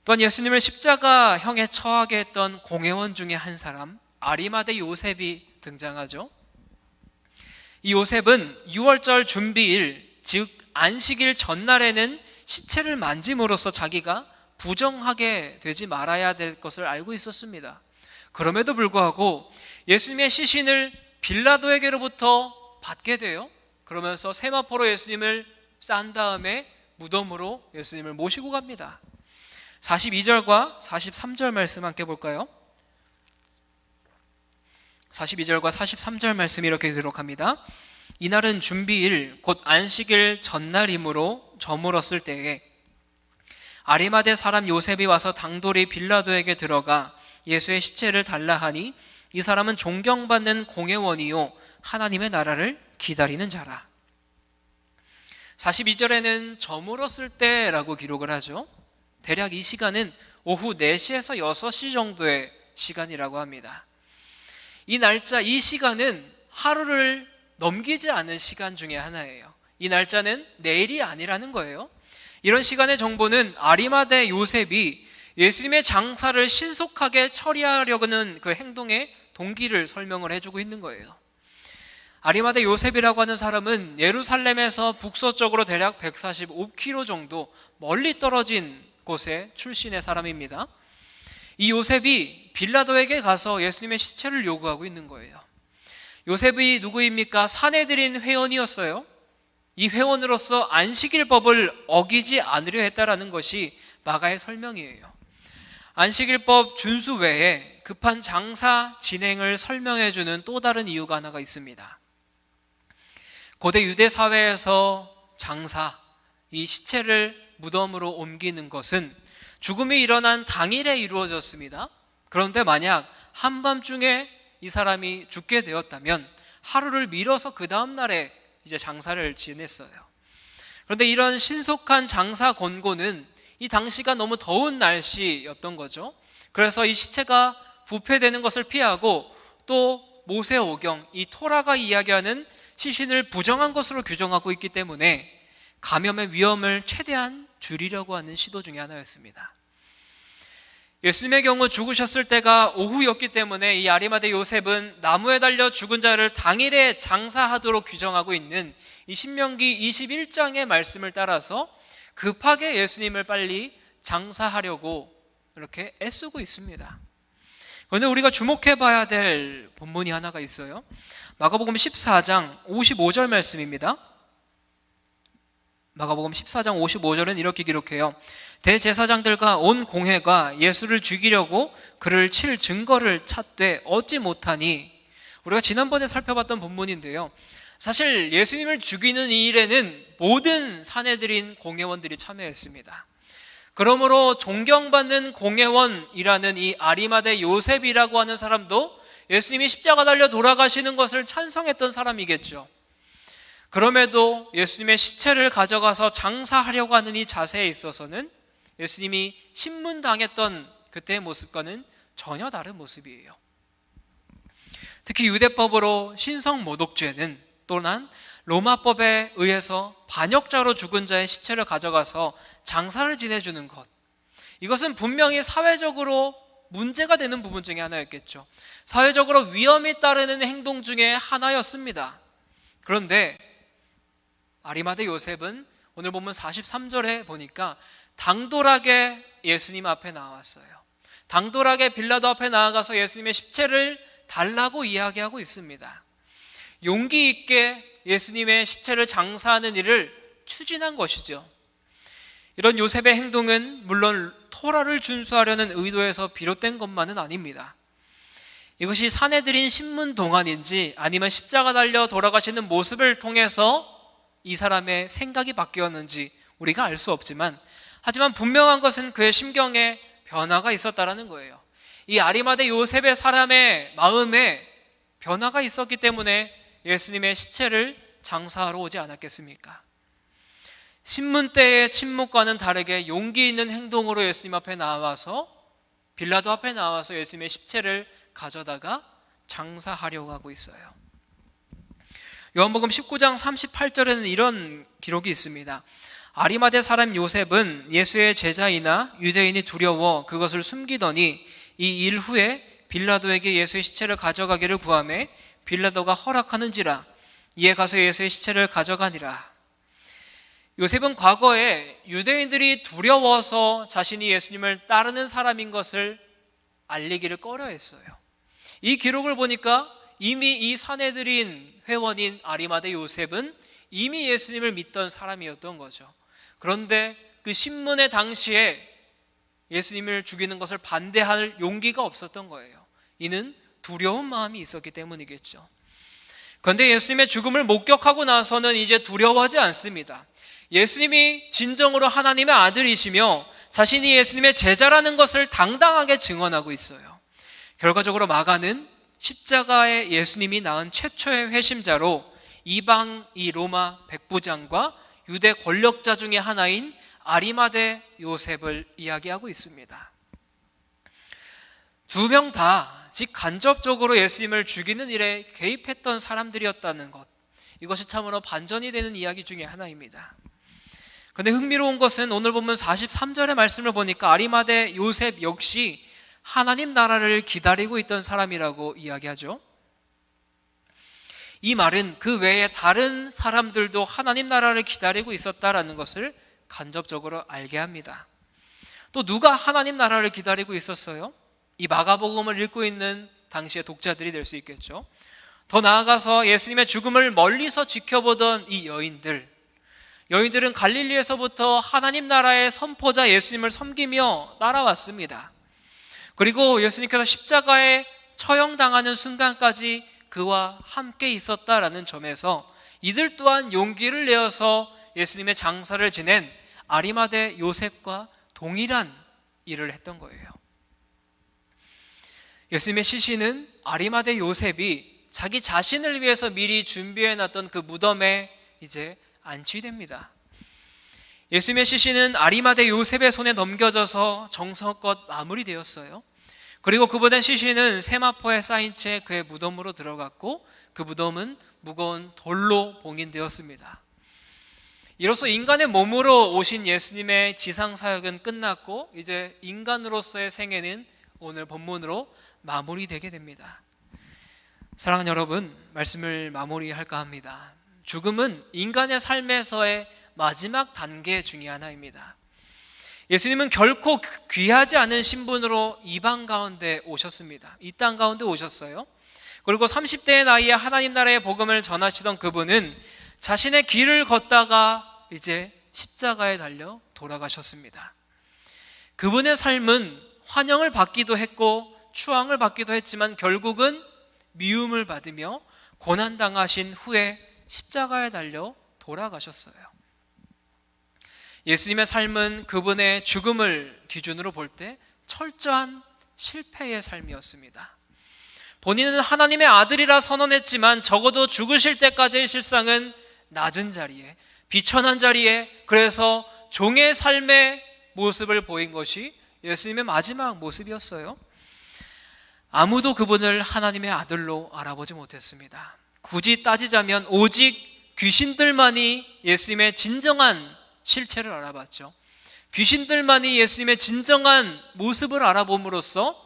[SPEAKER 2] 또한 예수님을 십자가형에 처하게 했던 공회원 중에 한 사람, 아리마대 요셉이 등장하죠. 이 요셉은 6월절 준비일, 즉 안식일 전날에는 시체를 만짐으로써 자기가 부정하게 되지 말아야 될 것을 알고 있었습니다. 그럼에도 불구하고 예수님의 시신을 빌라도에게로부터 받게 돼요. 그러면서 세마포로 예수님을 싼 다음에 무덤으로 예수님을 모시고 갑니다. 42절과 43절 말씀 함께 볼까요? 42절과 43절 말씀이 이렇게 기록합니다. 이날은 준비일 곧 안식일 전날이므로 저물었을 때에 아리마대 사람 요셉이 와서 당돌이 빌라도에게 들어가 예수의 시체를 달라 하니 이 사람은 존경받는 공회원이요 하나님의 나라를 기다리는 자라. 42절에는 저물었을 때라고 기록을 하죠. 대략 이 시간은 오후 4시에서 6시 정도의 시간이라고 합니다. 이 날짜, 이 시간은 하루를 넘기지 않은 시간 중에 하나예요. 이 날짜는 내일이 아니라는 거예요. 이런 시간의 정보는 아리마대 요셉이 예수님의 장사를 신속하게 처리하려는 그 행동의 동기를 설명을 해주고 있는 거예요. 아리마대 요셉이라고 하는 사람은 예루살렘에서 북서쪽으로 대략 145km 정도 멀리 떨어진 곳의 출신의 사람입니다. 이 요셉이 빌라도에게 가서 예수님의 시체를 요구하고 있는 거예요. 요셉이 누구입니까? 사내들인 회원이었어요. 이 회원으로서 안식일법을 어기지 않으려 했다라는 것이 마가의 설명이에요. 안식일법 준수 외에 급한 장사 진행을 설명해주는 또 다른 이유가 하나가 있습니다. 고대 유대 사회에서 장사, 이 시체를 무덤으로 옮기는 것은 죽음이 일어난 당일에 이루어졌습니다. 그런데 만약 한밤중에 이 사람이 죽게 되었다면 하루를 미뤄서 그 다음 날에 이제 장사를 지냈어요. 그런데 이런 신속한 장사 권고는 이 당시가 너무 더운 날씨였던 거죠. 그래서 이 시체가 부패되는 것을 피하고 또 모세오경, 이 토라가 이야기하는 시신을 부정한 것으로 규정하고 있기 때문에 감염의 위험을 최대한 줄이려고 하는 시도 중에 하나였습니다. 예수님의 경우 죽으셨을 때가 오후였기 때문에 이 아리마대 요셉은 나무에 달려 죽은 자를 당일에 장사하도록 규정하고 있는 이 신명기 21장의 말씀을 따라서 급하게 예수님을 빨리 장사하려고 이렇게 애쓰고 있습니다. 그런데 우리가 주목해 봐야 될 본문이 하나가 있어요. 마가복음 14장 55절 말씀입니다. 마가복음 14장 55절은 이렇게 기록해요. 대제사장들과 온 공회가 예수를 죽이려고 그를 칠 증거를 찾되 얻지 못하니, 우리가 지난번에 살펴봤던 본문인데요, 사실 예수님을 죽이는 이 일에는 모든 사내들인 공회원들이 참여했습니다. 그러므로 존경받는 공회원이라는 이 아리마대 요셉이라고 하는 사람도 예수님이 십자가 달려 돌아가시는 것을 찬성했던 사람이겠죠. 그럼에도 예수님의 시체를 가져가서 장사하려고 하는 이 자세에 있어서는 예수님이 신문당했던 그때의 모습과는 전혀 다른 모습이에요. 특히 유대법으로 신성모독죄는 또한 로마법에 의해서 반역자로 죽은 자의 시체를 가져가서 장사를 지내주는 것, 이것은 분명히 사회적으로 문제가 되는 부분 중에 하나였겠죠. 사회적으로 위험이 따르는 행동 중에 하나였습니다. 그런데 아리마대 요셉은 오늘 본문 43절에 보니까 당돌하게 예수님 앞에 나왔어요. 당돌하게 빌라도 앞에 나아가서 예수님의 십체를 달라고 이야기하고 있습니다. 용기 있게 예수님의 시체를 장사하는 일을 추진한 것이죠. 이런 요셉의 행동은 물론 토라를 준수하려는 의도에서 비롯된 것만은 아닙니다. 이것이 사내들인 신문 동안인지 아니면 십자가 달려 돌아가시는 모습을 통해서 이 사람의 생각이 바뀌었는지 우리가 알 수 없지만, 하지만 분명한 것은 그의 심경에 변화가 있었다라는 거예요. 이 아리마대 요셉의 사람의 마음에 변화가 있었기 때문에 예수님의 시체를 장사하러 오지 않았겠습니까? 신문 때의 침묵과는 다르게 용기 있는 행동으로 예수님 앞에 나와서, 빌라도 앞에 나와서 예수님의 십체를 가져다가 장사하려고 하고 있어요. 요한복음 19장 38절에는 이런 기록이 있습니다. 아리마대 사람 요셉은 예수의 제자이나 유대인이 두려워 그것을 숨기더니 이 일 후에 빌라도에게 예수의 시체를 가져가기를 구하매 빌라도가 허락하는지라 이에 가서 예수의 시체를 가져가니라. 요셉은 과거에 유대인들이 두려워서 자신이 예수님을 따르는 사람인 것을 알리기를 꺼려했어요. 이 기록을 보니까 이미 이 사내들인 회원인 아리마대 요셉은 이미 예수님을 믿던 사람이었던 거죠. 그런데 그 신문의 당시에 예수님을 죽이는 것을 반대할 용기가 없었던 거예요. 이는 두려운 마음이 있었기 때문이겠죠. 그런데 예수님의 죽음을 목격하고 나서는 이제 두려워하지 않습니다. 예수님이 진정으로 하나님의 아들이시며 자신이 예수님의 제자라는 것을 당당하게 증언하고 있어요. 결과적으로 마가는 십자가에 예수님이 낳은 최초의 회심자로 이방 이 로마 백부장과 유대 권력자 중에 하나인 아리마대 요셉을 이야기하고 있습니다. 두 명 다 직간접적으로 예수님을 죽이는 일에 개입했던 사람들이었다는 것, 이것이 참으로 반전이 되는 이야기 중에 하나입니다. 그런데 흥미로운 것은 오늘 보면 43절의 말씀을 보니까 아리마대 요셉 역시 하나님 나라를 기다리고 있던 사람이라고 이야기하죠. 이 말은 그 외에 다른 사람들도 하나님 나라를 기다리고 있었다라는 것을 간접적으로 알게 합니다. 또 누가 하나님 나라를 기다리고 있었어요? 이 마가복음을 읽고 있는 당시의 독자들이 될 수 있겠죠. 더 나아가서 예수님의 죽음을 멀리서 지켜보던 이 여인들은 갈릴리에서부터 하나님 나라의 선포자 예수님을 섬기며 따라왔습니다. 그리고 예수님께서 십자가에 처형당하는 순간까지 그와 함께 있었다라는 점에서 이들 또한 용기를 내어서 예수님의 장사를 지낸 아리마대 요셉과 동일한 일을 했던 거예요. 예수님의 시신은 아리마대 요셉이 자기 자신을 위해서 미리 준비해놨던 그 무덤에 이제 안치됩니다. 예수님의 시신은 아리마대 요셉의 손에 넘겨져서 정성껏 마무리되었어요. 그리고 그분의 시신은 세마포에 쌓인 채 그의 무덤으로 들어갔고 그 무덤은 무거운 돌로 봉인되었습니다. 이로써 인간의 몸으로 오신 예수님의 지상사역은 끝났고 이제 인간으로서의 생애는 오늘 본문으로 마무리되게 됩니다. 사랑하는 여러분, 말씀을 마무리할까 합니다. 죽음은 인간의 삶에서의 마지막 단계 중에 하나입니다. 예수님은 결코 귀하지 않은 신분으로 이방 가운데 오셨습니다. 이 땅 가운데 오셨어요. 그리고 30대의 나이에 하나님 나라의 복음을 전하시던 그분은 자신의 길을 걷다가 이제 십자가에 달려 돌아가셨습니다. 그분의 삶은 환영을 받기도 했고 추앙을 받기도 했지만 결국은 미움을 받으며 고난당하신 후에 십자가에 달려 돌아가셨어요. 예수님의 삶은 그분의 죽음을 기준으로 볼 때 철저한 실패의 삶이었습니다. 본인은 하나님의 아들이라 선언했지만 적어도 죽으실 때까지의 실상은 낮은 자리에, 비천한 자리에, 그래서 종의 삶의 모습을 보인 것이 예수님의 마지막 모습이었어요. 아무도 그분을 하나님의 아들로 알아보지 못했습니다. 굳이 따지자면 오직 귀신들만이 예수님의 진정한 실체를 알아봤죠. 귀신들만이 예수님의 진정한 모습을 알아봄으로써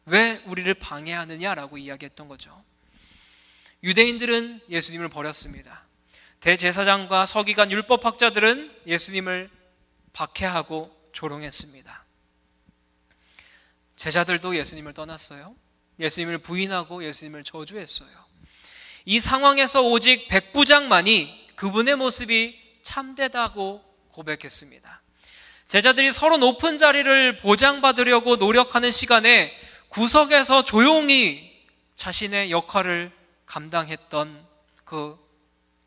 [SPEAKER 2] 왜 우리를 방해하느냐라고 이야기했던 거죠. 유대인들은 예수님을 버렸습니다. 대제사장과 서기관 율법학자들은 예수님을 박해하고 조롱했습니다. 제자들도 예수님을 떠났어요. 예수님을 부인하고 예수님을 저주했어요. 이 상황에서 오직 백부장만이 그분의 모습이 참되다고 고백했습니다. 제자들이 서로 높은 자리를 보장받으려고 노력하는 시간에 구석에서 조용히 자신의 역할을 감당했던 그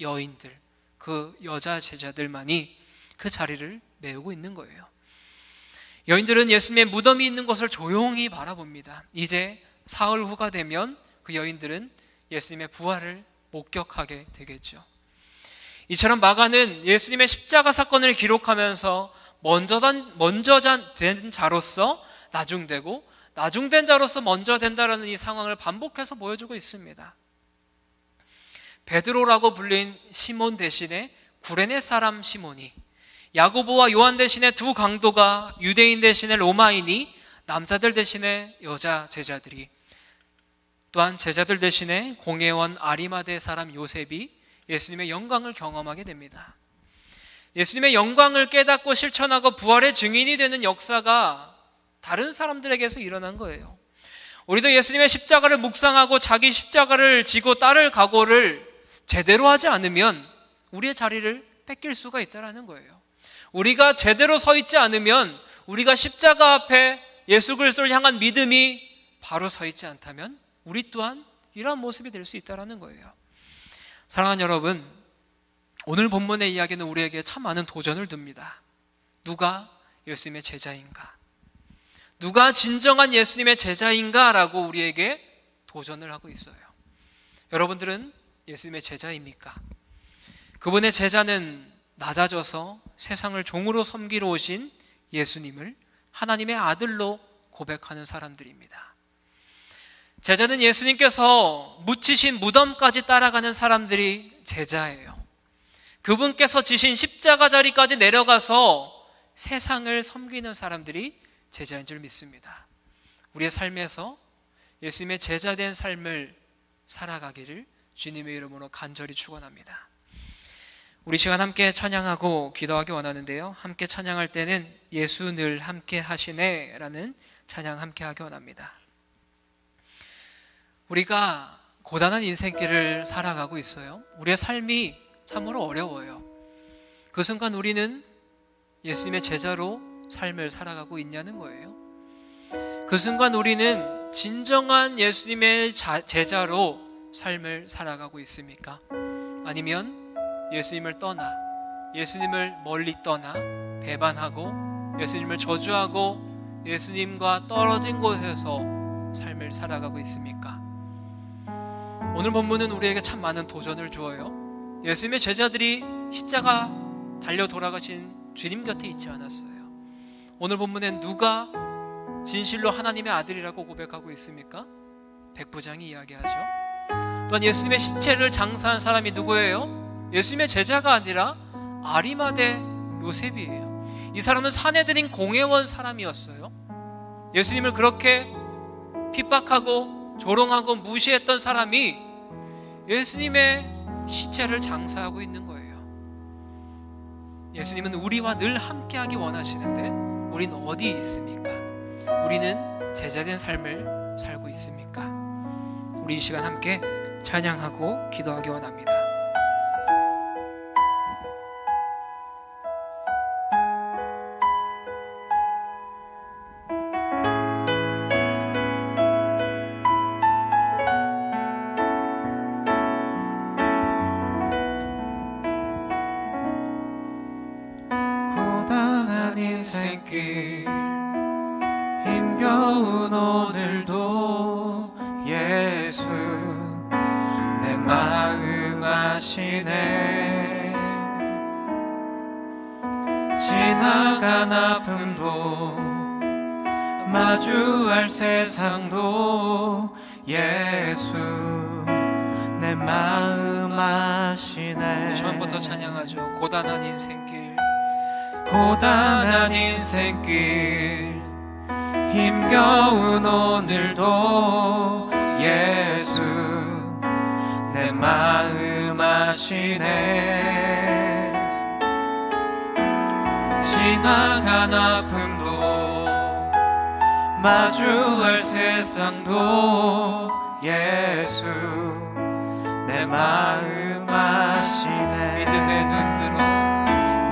[SPEAKER 2] 여인들, 그 여자 제자들만이 그 자리를 메우고 있는 거예요. 여인들은 예수님의 무덤이 있는 것을 조용히 바라봅니다. 이제 사흘 후가 되면 그 여인들은 예수님의 부활을 목격하게 되겠죠. 이처럼 마가는 예수님의 십자가 사건을 기록하면서 먼저 된 자로서 나중되고 나중된 자로서 먼저 된다라는 이 상황을 반복해서 보여주고 있습니다. 베드로라고 불린 시몬 대신에 구레네 사람 시몬이, 야고보와 요한 대신에 두 강도가, 유대인 대신에 로마인이, 남자들 대신에 여자 제자들이, 또한 제자들 대신에 공회원 아리마대 사람 요셉이 예수님의 영광을 경험하게 됩니다. 예수님의 영광을 깨닫고 실천하고 부활의 증인이 되는 역사가 다른 사람들에게서 일어난 거예요. 우리도 예수님의 십자가를 묵상하고 자기 십자가를 지고 따를 각오를 제대로 하지 않으면 우리의 자리를 뺏길 수가 있다는 거예요. 우리가 제대로 서 있지 않으면, 우리가 십자가 앞에 예수 그리스도를 향한 믿음이 바로 서 있지 않다면 우리 또한 이러한 모습이 될 수 있다는 거예요. 사랑하는 여러분, 오늘 본문의 이야기는 우리에게 참 많은 도전을 둡니다. 누가 예수님의 제자인가? 누가 진정한 예수님의 제자인가? 라고 우리에게 도전을 하고 있어요. 여러분들은 예수님의 제자입니까? 그분의 제자는 낮아져서 세상을 종으로 섬기러 오신 예수님을 하나님의 아들로 고백하는 사람들입니다. 제자는 예수님께서 묻히신 무덤까지 따라가는 사람들이 제자예요. 그분께서 지신 십자가 자리까지 내려가서 세상을 섬기는 사람들이 제자인 줄 믿습니다. 우리의 삶에서 예수님의 제자된 삶을 살아가기를 주님의 이름으로 간절히 축원합니다. 우리 시간 함께 찬양하고 기도하기 원하는데요, 함께 찬양할 때는 예수 늘 함께 하시네 라는 찬양 함께 하기 원합니다. 우리가 고단한 인생길을 살아가고 있어요. 우리의 삶이 참으로 어려워요. 그 순간 우리는 예수님의 제자로 삶을 살아가고 있냐는 거예요. 그 순간 우리는 진정한 예수님의 제자로 삶을 살아가고 있습니까? 아니면 예수님을 떠나, 예수님을 멀리 떠나 배반하고 예수님을 저주하고 예수님과 떨어진 곳에서 삶을 살아가고 있습니까? 오늘 본문은 우리에게 참 많은 도전을 주어요. 예수님의 제자들이 십자가 달려 돌아가신 주님 곁에 있지 않았어요. 오늘 본문엔 누가 진실로 하나님의 아들이라고 고백하고 있습니까? 백부장이 이야기하죠. 또한 예수님의 시체를 장사한 사람이 누구예요? 예수님의 제자가 아니라 아리마대 요셉이에요. 이 사람은 사내들인 공회원 사람이었어요. 예수님을 그렇게 핍박하고 조롱하고 무시했던 사람이 예수님의 시체를 장사하고 있는 거예요. 예수님은 우리와 늘 함께하기 원하시는데 우린 어디 있습니까? 우리는 제자된 삶을 살고 있습니까? 우리 이 시간 함께 찬양하고 기도하기 원합니다.
[SPEAKER 1] 인생길 힘겨운 오늘도 예수 내 마음 아시네. 지나간 아픔도 마주할 세상도 예수 내 마음 아시네.
[SPEAKER 2] 처음부터 찬양하죠. 고단한 인생길,
[SPEAKER 1] 고단한 인생길 힘겨운 오늘도 예수 내 마음 아시네. 지나간 아픔도 마주할 세상도 예수 내 마음 아시네.
[SPEAKER 2] 믿음의 눈 들어,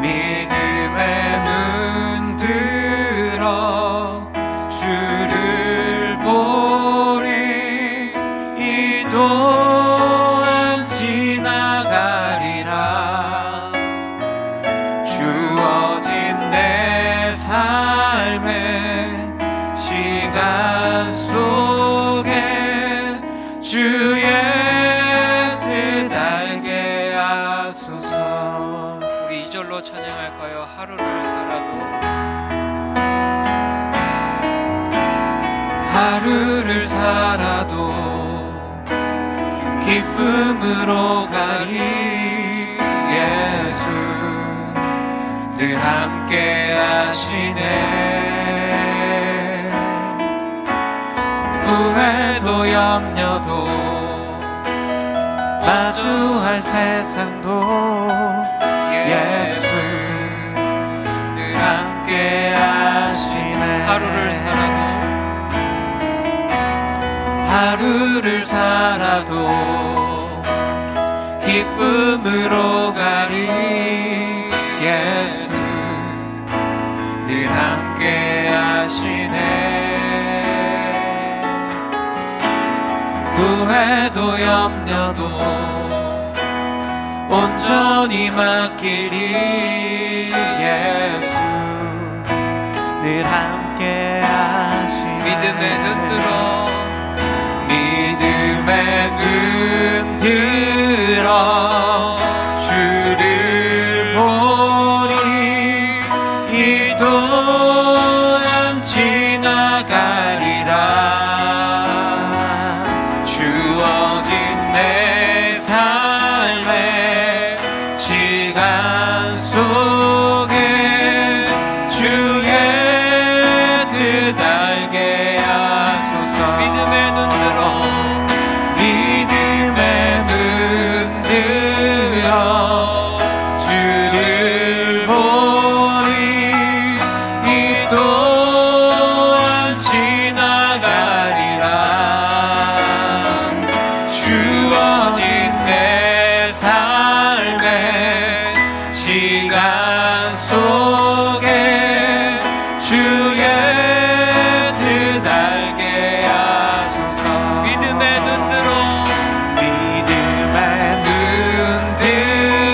[SPEAKER 1] 믿음의 눈 들어 주를 보리. 이 또한 지나가리라. 주어진 내 삶의 시간 속에 주의 뜻 알게 하소서.
[SPEAKER 2] 우리 2절로 찬양할까요? 하루를 살아도,
[SPEAKER 1] 하루를 살아도 기쁨으로 가리. 예수 늘 함께 하시네. 후회도 염려도 마주할 세상도 예수 늘 함께 하시네.
[SPEAKER 2] 하루를 살아도,
[SPEAKER 1] 하루를 살아도 기쁨으로 가리. 예수 늘 함께 하시네. 후회도 염려도 온전히 맡기리. 예수 늘 함께 하시네.
[SPEAKER 2] 믿음의 눈 들어,
[SPEAKER 1] 믿음의 눈 들어 주를 보리. 이 또한 지나가리라. 주어진 내 삶의 시간 속에 주의 뜻 알게 하소서.
[SPEAKER 2] 믿음의 눈 들어,
[SPEAKER 1] 믿음의 눈 들어 주를 보리. 이 또한 지나가리라. 주어진 내 삶의 시간 속에 주의 뜻 알게 하소서.
[SPEAKER 2] 믿음의 눈 들어,
[SPEAKER 1] 믿음의 눈 들어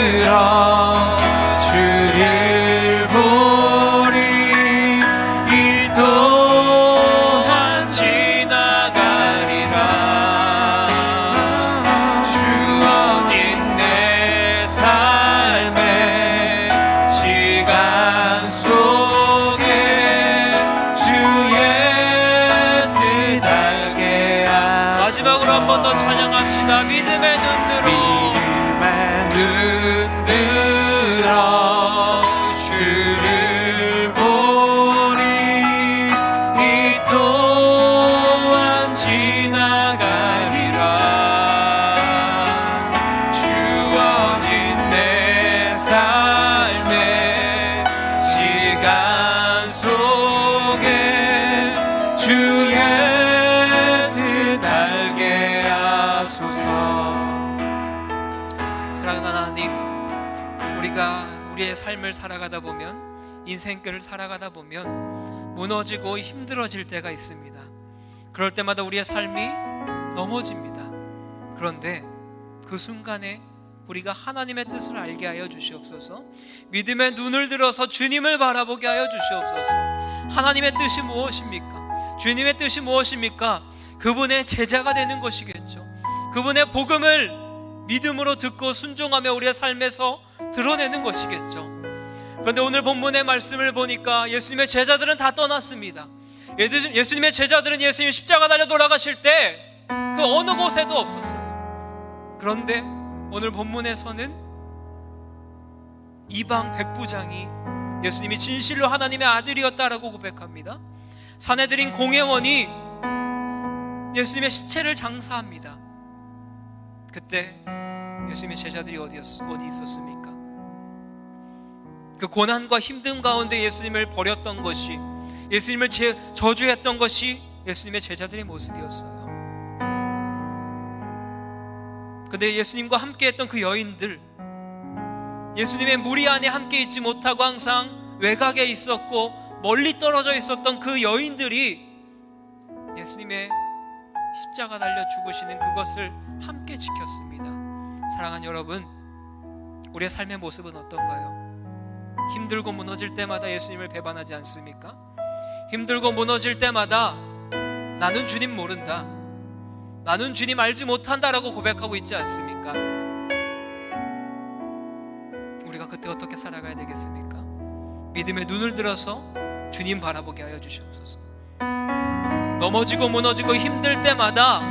[SPEAKER 1] 주를 보리. 이 또한 지나가리라. 주어진 내 삶의 시간 속에 주의 뜻 알게 하소서.
[SPEAKER 2] 마지막으로 한 번 더 찬양합시다. 믿음의 눈 들어,
[SPEAKER 1] 믿음의 눈 들어 주를 보리. 이 또한 지나가리라. 주어진 내 삶의 시간 속에 주의 뜻 알게 하소서.
[SPEAKER 2] 사랑하는 하나님, 우리가 우리의 삶을 살아가다 보면, 인생길을 살아가다 보면 무너지고 힘들어질 때가 있습니다. 그럴 때마다 우리의 삶이 넘어집니다. 그런데 그 순간에 우리가 하나님의 뜻을 알게 하여 주시옵소서. 믿음의 눈을 들어서 주님을 바라보게 하여 주시옵소서. 하나님의 뜻이 무엇입니까? 주님의 뜻이 무엇입니까? 그분의 제자가 되는 것이겠죠. 그분의 복음을 믿음으로 듣고 순종하며 우리의 삶에서 드러내는 것이겠죠. 그런데 오늘 본문의 말씀을 보니까 예수님의 제자들은 다 떠났습니다. 예수님의 제자들은 예수님 십자가 달려 돌아가실 때 그 어느 곳에도 없었어요. 그런데 오늘 본문에서는 이방 백부장이 예수님이 진실로 하나님의 아들이었다라고 고백합니다. 산헤드린 공회원이 예수님의 시체를 장사합니다. 그때 예수님의 제자들이 어디 있었습니까? 그 고난과 힘듦 가운데 예수님을 버렸던 것이, 예수님을 저주했던 것이 예수님의 제자들의 모습이었어요. 그런데 예수님과 함께했던 그 여인들, 예수님의 무리 안에 함께 있지 못하고 항상 외곽에 있었고 멀리 떨어져 있었던 그 여인들이 예수님의 십자가 달려 죽으시는 그것을 함께 지켰습니다. 사랑하는 여러분, 우리의 삶의 모습은 어떤가요? 힘들고 무너질 때마다 예수님을 배반하지 않습니까? 힘들고 무너질 때마다 나는 주님 모른다, 나는 주님 알지 못한다라고 고백하고 있지 않습니까? 우리가 그때 어떻게 살아가야 되겠습니까? 믿음의 눈을 들어서 주님 바라보게 하여 주시옵소서. 넘어지고 무너지고 힘들 때마다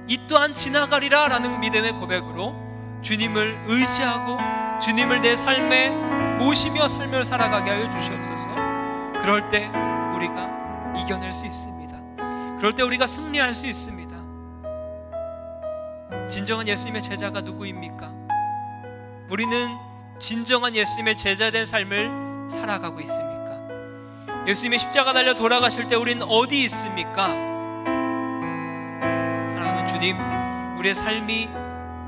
[SPEAKER 2] 이 또한 지나가리라 라는 믿음의 고백으로 주님을 의지하고 주님을 내 삶에 모시며 삶을 살아가게 하여 주시옵소서. 그럴 때 우리가 이겨낼 수 있습니다. 그럴 때 우리가 승리할 수 있습니다. 진정한 예수님의 제자가 누구입니까? 우리는 진정한 예수님의 제자된 삶을 살아가고 있습니까? 예수님의 십자가 달려 돌아가실 때 우리는 어디 있습니까? 사랑하는 주님, 우리의 삶이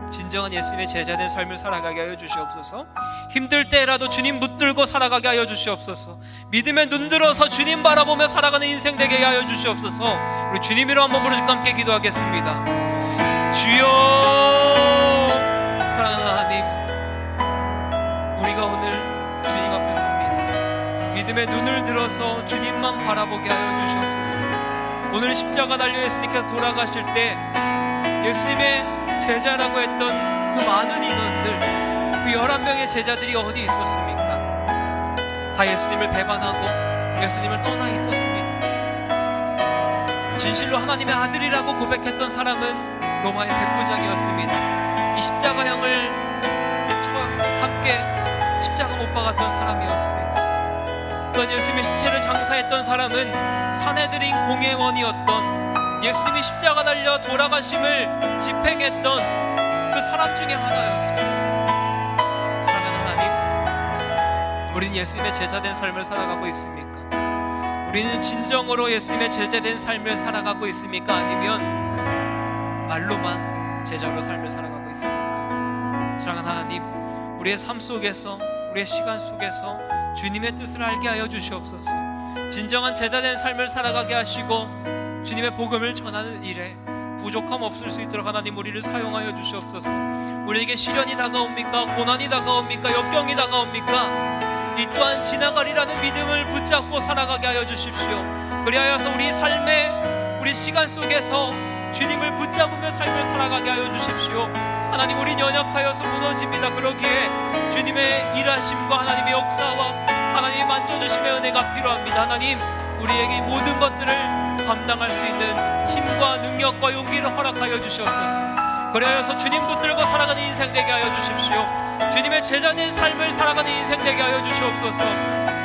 [SPEAKER 2] 진정한 예수님의 제자된 삶을 살아가게 하여 주시옵소서. 힘들 때라도 주님 붙들고 살아가게 하여 주시옵소서. 믿음에 눈 들어서 주님 바라보며 살아가는 인생 되게 하여 주시옵소서. 우리 주님 이름 한번 부르짖고 함께 기도하겠습니다. 주여, 사랑하는 하나님, 우리가 오늘 주님 앞에 섭니다. 믿음의 눈을 들어서 주님만 바라보게 하여 주시옵소서. 오늘 십자가 달려 예수님께서 돌아가실 때 예수님의 제자라고 했던 그 많은 인원들, 그 11명의 제자들이 어디 있었습니까? 다 예수님을 배반하고 예수님을 떠나 있었습니다. 진실로 하나님의 아들이라고 고백했던 사람은 로마의 백부장이었습니다. 이 십자가형을 함께 십자가 못 박았던 사람이었습니다. 또한 예수님의 시체를 장사했던 사람은 산헤드린 공회원이었던, 예수님이 십자가 달려 돌아가심을 집행했던 그 사람 중에 하나였어요. 사랑하는 하나님, 우리는 예수님의 제자된 삶을 살아가고 있습니까? 우리는 진정으로 예수님의 제자된 삶을 살아가고 있습니까? 아니면 말로만 제자로 삶을 살아가고 있습니까? 사랑하는 하나님, 우리의 삶 속에서, 우리의 시간 속에서 주님의 뜻을 알게 하여 주시옵소서. 진정한 제자된 삶을 살아가게 하시고 주님의 복음을 전하는 일에 부족함 없을 수 있도록 하나님 우리를 사용하여 주시옵소서. 우리에게 시련이 다가옵니까? 고난이 다가옵니까? 역경이 다가옵니까? 이 또한 지나가리라는 믿음을 붙잡고 살아가게 하여 주십시오. 그리하여서 우리 삶의, 우리 시간 속에서 주님을 붙잡으며 삶을 살아가게 하여 주십시오. 하나님, 우린 연약하여서 무너집니다. 그러기에 주님의 일하심과 하나님의 역사와 하나님의 만져주심의 은혜가 필요합니다. 하나님, 우리에게 이 모든 것들을 감당할 수 있는 힘과 능력과 용기를 허락하여 주시옵소서. 그리하여서 주님 붙들고 살아가는 인생 되게 하여 주십시오. 주님의 제자된 삶을 살아가는 인생 되게 하여 주시옵소서.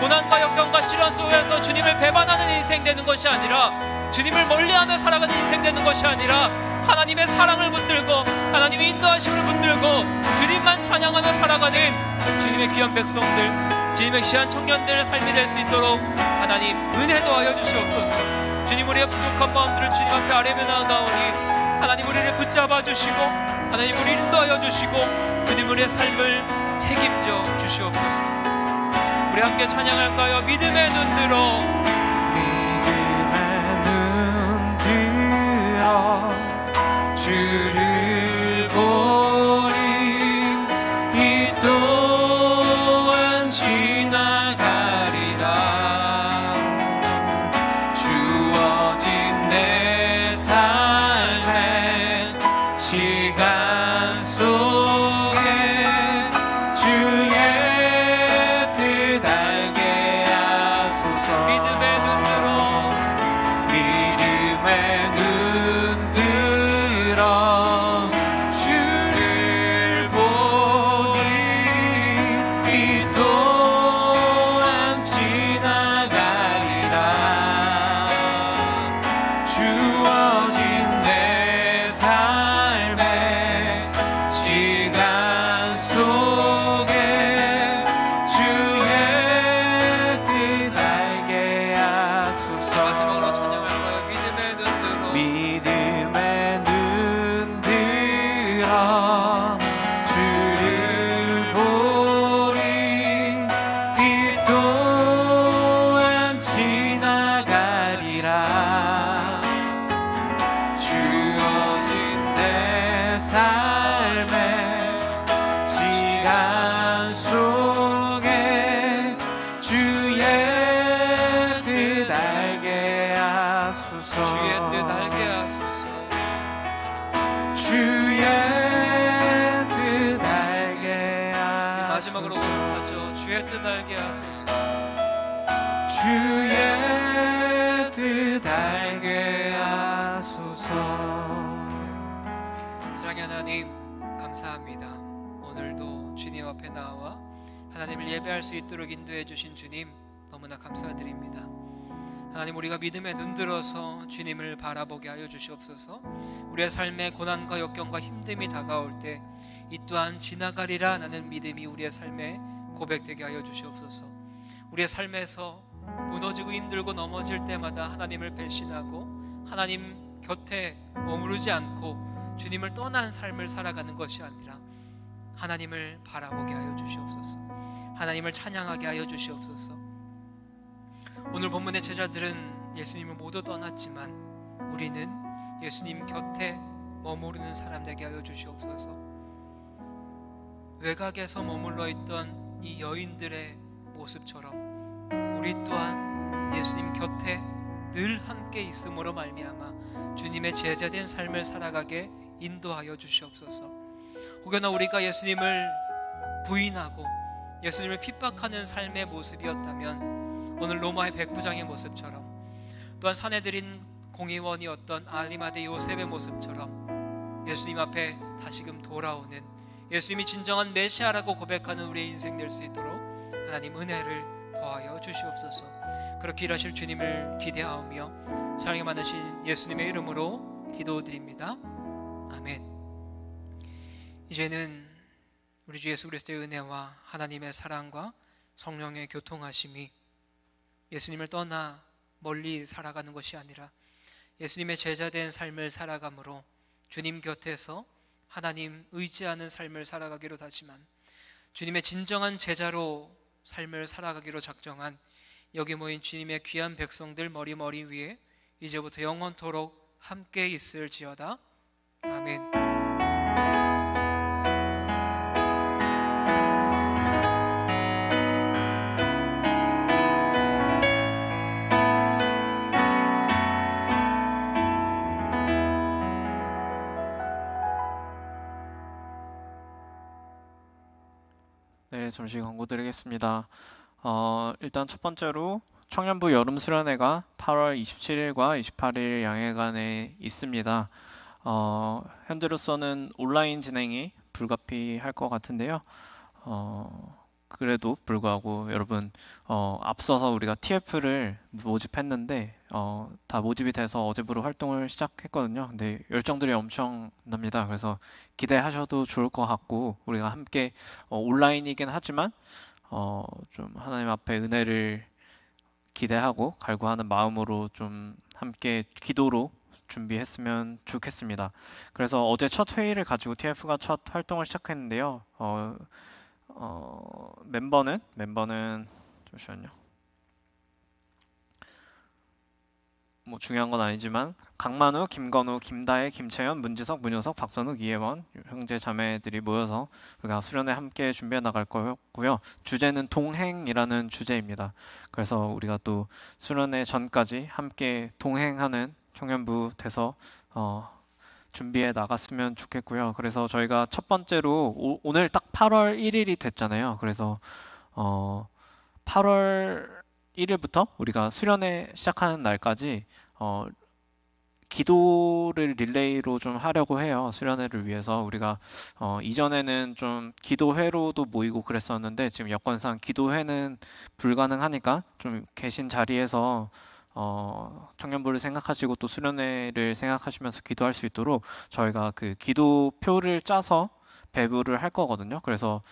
[SPEAKER 2] 고난과 역경과 시련 속에서 주님을 배반하는 인생 되는 것이 아니라, 주님을 멀리하며 살아가는 인생 되는 것이 아니라, 하나님의 사랑을 붙들고 하나님의 인도하심을 붙들고 주님만 찬양하며 살아가는 주님의 귀한 백성들, 주님의 귀한 청년들의 삶이 될 수 있도록 하나님 은혜도 하여 주시옵소서. 주님, 우리의 부족한 마음들을 주님 앞에 아뢰며 나아가오니 하나님 우리를 붙잡아 주시고 하나님 우리를 인도하여 주시고 주님 우리의 삶을 책임져 주시옵소서. 우리 함께 찬양할까요? 믿음의 눈 들어,
[SPEAKER 1] 믿음의 눈 들어 주를 보리. 뜻 알게 하소서.
[SPEAKER 2] 주의 뜻 알게 하소서.
[SPEAKER 1] 주의 뜻 알게 하소서.
[SPEAKER 2] 마지막으로 고백하죠. 주의 뜻 알게 하소서.
[SPEAKER 1] 주의 뜻 알게 하소서.
[SPEAKER 2] 사랑의 하나님, 감사합니다. 오늘도 주님 앞에 나와 하나님을 예배할 수 있도록 인도해 주신 주님, 너무나 감사드립니다. 하나님, 우리가 믿음에 눈들어서 주님을 바라보게 하여 주시옵소서. 우리의 삶에 고난과 역경과 힘듦이 다가올 때 이 또한 지나가리라 나는 믿음이 우리의 삶에 고백되게 하여 주시옵소서. 우리의 삶에서 무너지고 힘들고 넘어질 때마다 하나님을 배신하고 하나님 곁에 머무르지 않고 주님을 떠난 삶을 살아가는 것이 아니라 하나님을 바라보게 하여 주시옵소서. 하나님을 찬양하게 하여 주시옵소서. 오늘 본문의 제자들은 예수님을 모두 떠났지만 우리는 예수님 곁에 머무르는 사람 되게 하여 주시옵소서. 외곽에서 머물러 있던 이 여인들의 모습처럼 우리 또한 예수님 곁에 늘 함께 있음으로 말미암아 주님의 제자된 삶을 살아가게 인도하여 주시옵소서. 혹여나 우리가 예수님을 부인하고 예수님을 핍박하는 삶의 모습이었다면 오늘 로마의 백부장의 모습처럼, 또한 사내들인 공의원이었던 아리마대 요셉의 모습처럼 예수님 앞에 다시금 돌아오는, 예수님이 진정한 메시아라고 고백하는 우리의 인생 될 수 있도록 하나님 은혜를 더하여 주시옵소서. 그렇게 일하실 주님을 기대하오며 사랑이 많으신 예수님의 이름으로 기도드립니다. 아멘. 이제는 우리 주 예수 그리스도의 은혜와 하나님의 사랑과 성령의 교통하심이 예수님을 떠나 멀리 살아가는 것이 아니라 예수님의 제자된 삶을 살아감으로 주님 곁에서 하나님 의지하는 삶을 살아가기로 다짐한, 주님의 진정한 제자로 삶을 살아가기로 작정한 여기 모인 주님의 귀한 백성들 머리 위에 이제부터 영원토록 함께 있을지어다. 아멘.
[SPEAKER 1] 네, 잠시 광고 드리겠습니다. 일단 첫 번째로 청년부 여름 수련회가 8월 27일과 28일 양해간에 있습니다. 현재로서는 온라인 진행이 불가피할 것 같은데요. 그래도 불구하고 여러분, 앞서서 우리가 TF를 모집했는데 다 모집이 돼서 어제부로 활동을 시작했거든요. 근데 열정들이 엄청납니다. 그래서 기대하셔도 좋을 것 같고, 우리가 함께 온라인이긴 하지만 좀 하나님 앞에 은혜를 기대하고 갈구하는 마음으로 좀 함께 기도로 준비했으면 좋겠습니다. 그래서 어제 첫 회의를 가지고 TF가 첫 활동을 시작했는데요. 멤버는 잠시만요. 뭐 중요한 건 아니지만 강만우, 김건우, 김다혜, 김채연, 문지석, 문효석, 박선욱, 이혜원 형제 자매들이 모여서 우리가 수련회 함께 준비해 나갈 거고요. 주제는 동행이라는 주제입니다. 그래서 우리가 또 수련회 전까지 함께 동행하는 청년부 돼서 준비해 나갔으면 좋겠고요. 그래서 저희가 첫 번째로 오늘 딱 8월 1일이 됐잖아요. 그래서 8월 1일부터 우리가 수련회 시작하는 날까지 기도를 릴레이로 좀 하려고 해요. 수련회를 위해서. 우리가 이전에는 좀 기도회로도 모이고 그랬었는데 지금 여건상 기도회는 불가능하니까 좀 계신 자리에서 청년부를 생각하시고 또 수련회를 생각하시면서 기도할 수 있도록 저희가 그 기도표를 짜서 배부를 할 거거든요. 그래서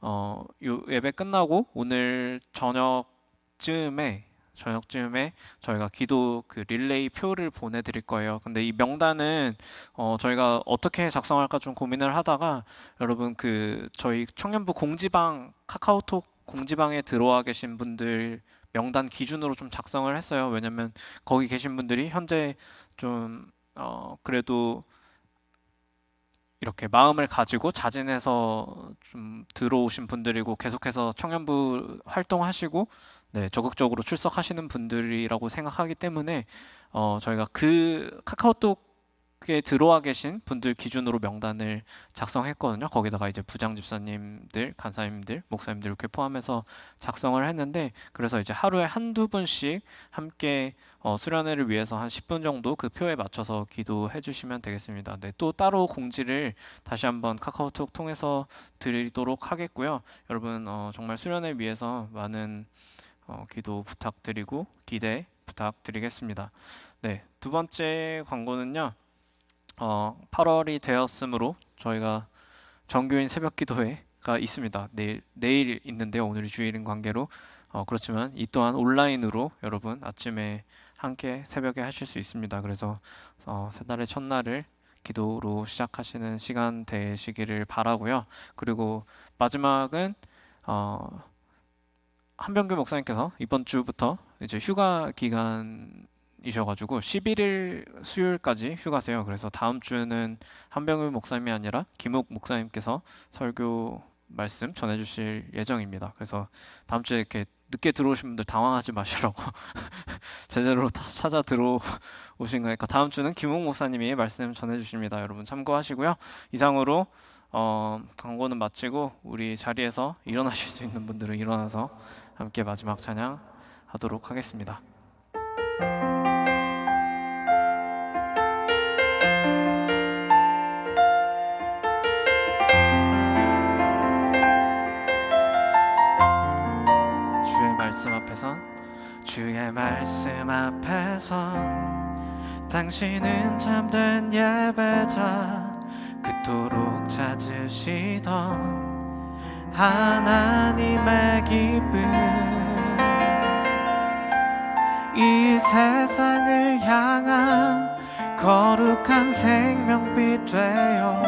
[SPEAKER 1] 요 예배 끝나고 오늘 저녁쯤에 저희가 기도 그 릴레이 표를 보내드릴 거예요. 근데 이 명단은 저희가 어떻게 작성할까 좀 고민을 하다가 여러분 그 저희 청년부 공지방 카카오톡 공지방에 들어와 계신 분들 명단 기준으로 좀 작성을 했어요. 왜냐면 거기 계신 분들이 현재 좀 그래도 이렇게 마음을 가지고 자진해서 좀 들어오신 분들이고 계속해서 청년부 활동하시고 네, 적극적으로 출석하시는 분들이라고 생각하기 때문에 저희가 그 카카오톡에 들어와 계신 분들 기준으로 명단을 작성했거든요. 거기다가 이제 부장 집사님들, 간사님들, 목사님들 이렇게 포함해서 작성을 했는데, 그래서 이제 하루에 한두 분씩 함께 수련회를 위해서 한 10분 정도 그 표에 맞춰서 기도해 주시면 되겠습니다. 네, 또 따로 공지를 다시 한번 카카오톡 통해서 드리도록 하겠고요. 여러분 정말 수련회 위해서 많은 기도 부탁드리고 기대 부탁드리겠습니다. 네, 두 번째 광고는요. 8월이 되었으므로 저희가 정교인 새벽 기도회가 있습니다. 내일 있는데요. 오늘이 주일인 관계로 그렇지만 이 또한 온라인으로 여러분 아침에 함께 새벽에 하실 수 있습니다. 그래서 새 달의 첫날을 기도로 시작하시는 시간 되시기를 바라고요. 그리고 마지막은 한병규 목사님께서 이번 주부터 이제 휴가 기간이셔가지고 11일 수요일까지 휴가세요. 그래서 다음 주는 한병규 목사님이 아니라 김욱 목사님께서 설교 말씀 전해주실 예정입니다. 그래서 다음 주에 이렇게 늦게 들어오신 분들 당황하지 마시라고 제대로 찾아 들어오신 거니까 다음 주는 김욱 목사님이 말씀 전해주십니다. 여러분 참고하시고요. 이상으로 광고는 마치고 우리 자리에서 일어나실 수 있는 분들은 일어나서 함께 마지막 찬양 하도록 하겠습니다. 주의 말씀 앞에선 당신은 참된 예배자, 그토록 찾으시던 하나님의 기쁨, 이 세상을 향한 거룩한 생명빛 되어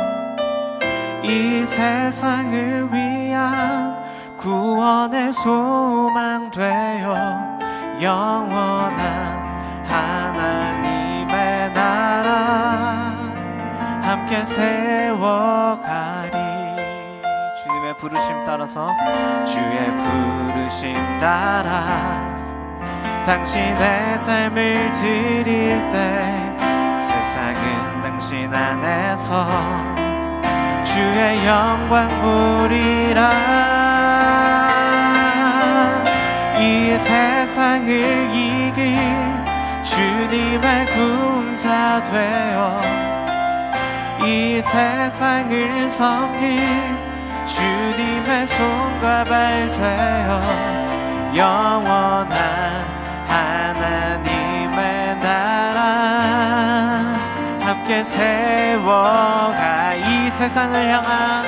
[SPEAKER 1] 이 세상을 위한 구원의 소망 되어 영원한 하나님의 나라 함께 세워가리. 주님의 부르심 따라서, 주의 부르심 따라 당신의 삶을 드릴 때 세상은 당신 안에서 주의 영광 보리라. 이 세상을 이길 주님의 군사 되어 이 세상을 섬길 주님의 손과 발 되어 영원한 하나님의 나라 함께 세워가. 이 세상을 향한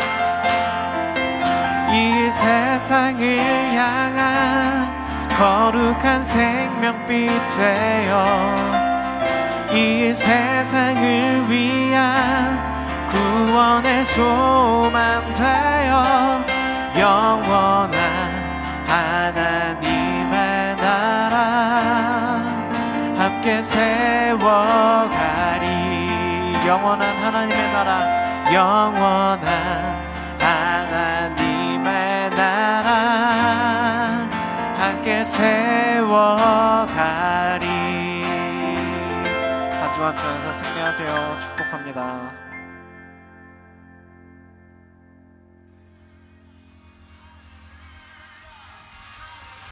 [SPEAKER 1] 거룩한 생명빛 되어 이 세상을 위한 구원의 소망 되어 영원한 하나님의 나라 함께 세워가리. 영원한 하나님의 나라, 영원한 하나님의 나라 함께 세워가리. 한 주 한 주 안에서 승리하세요. 축복합니다.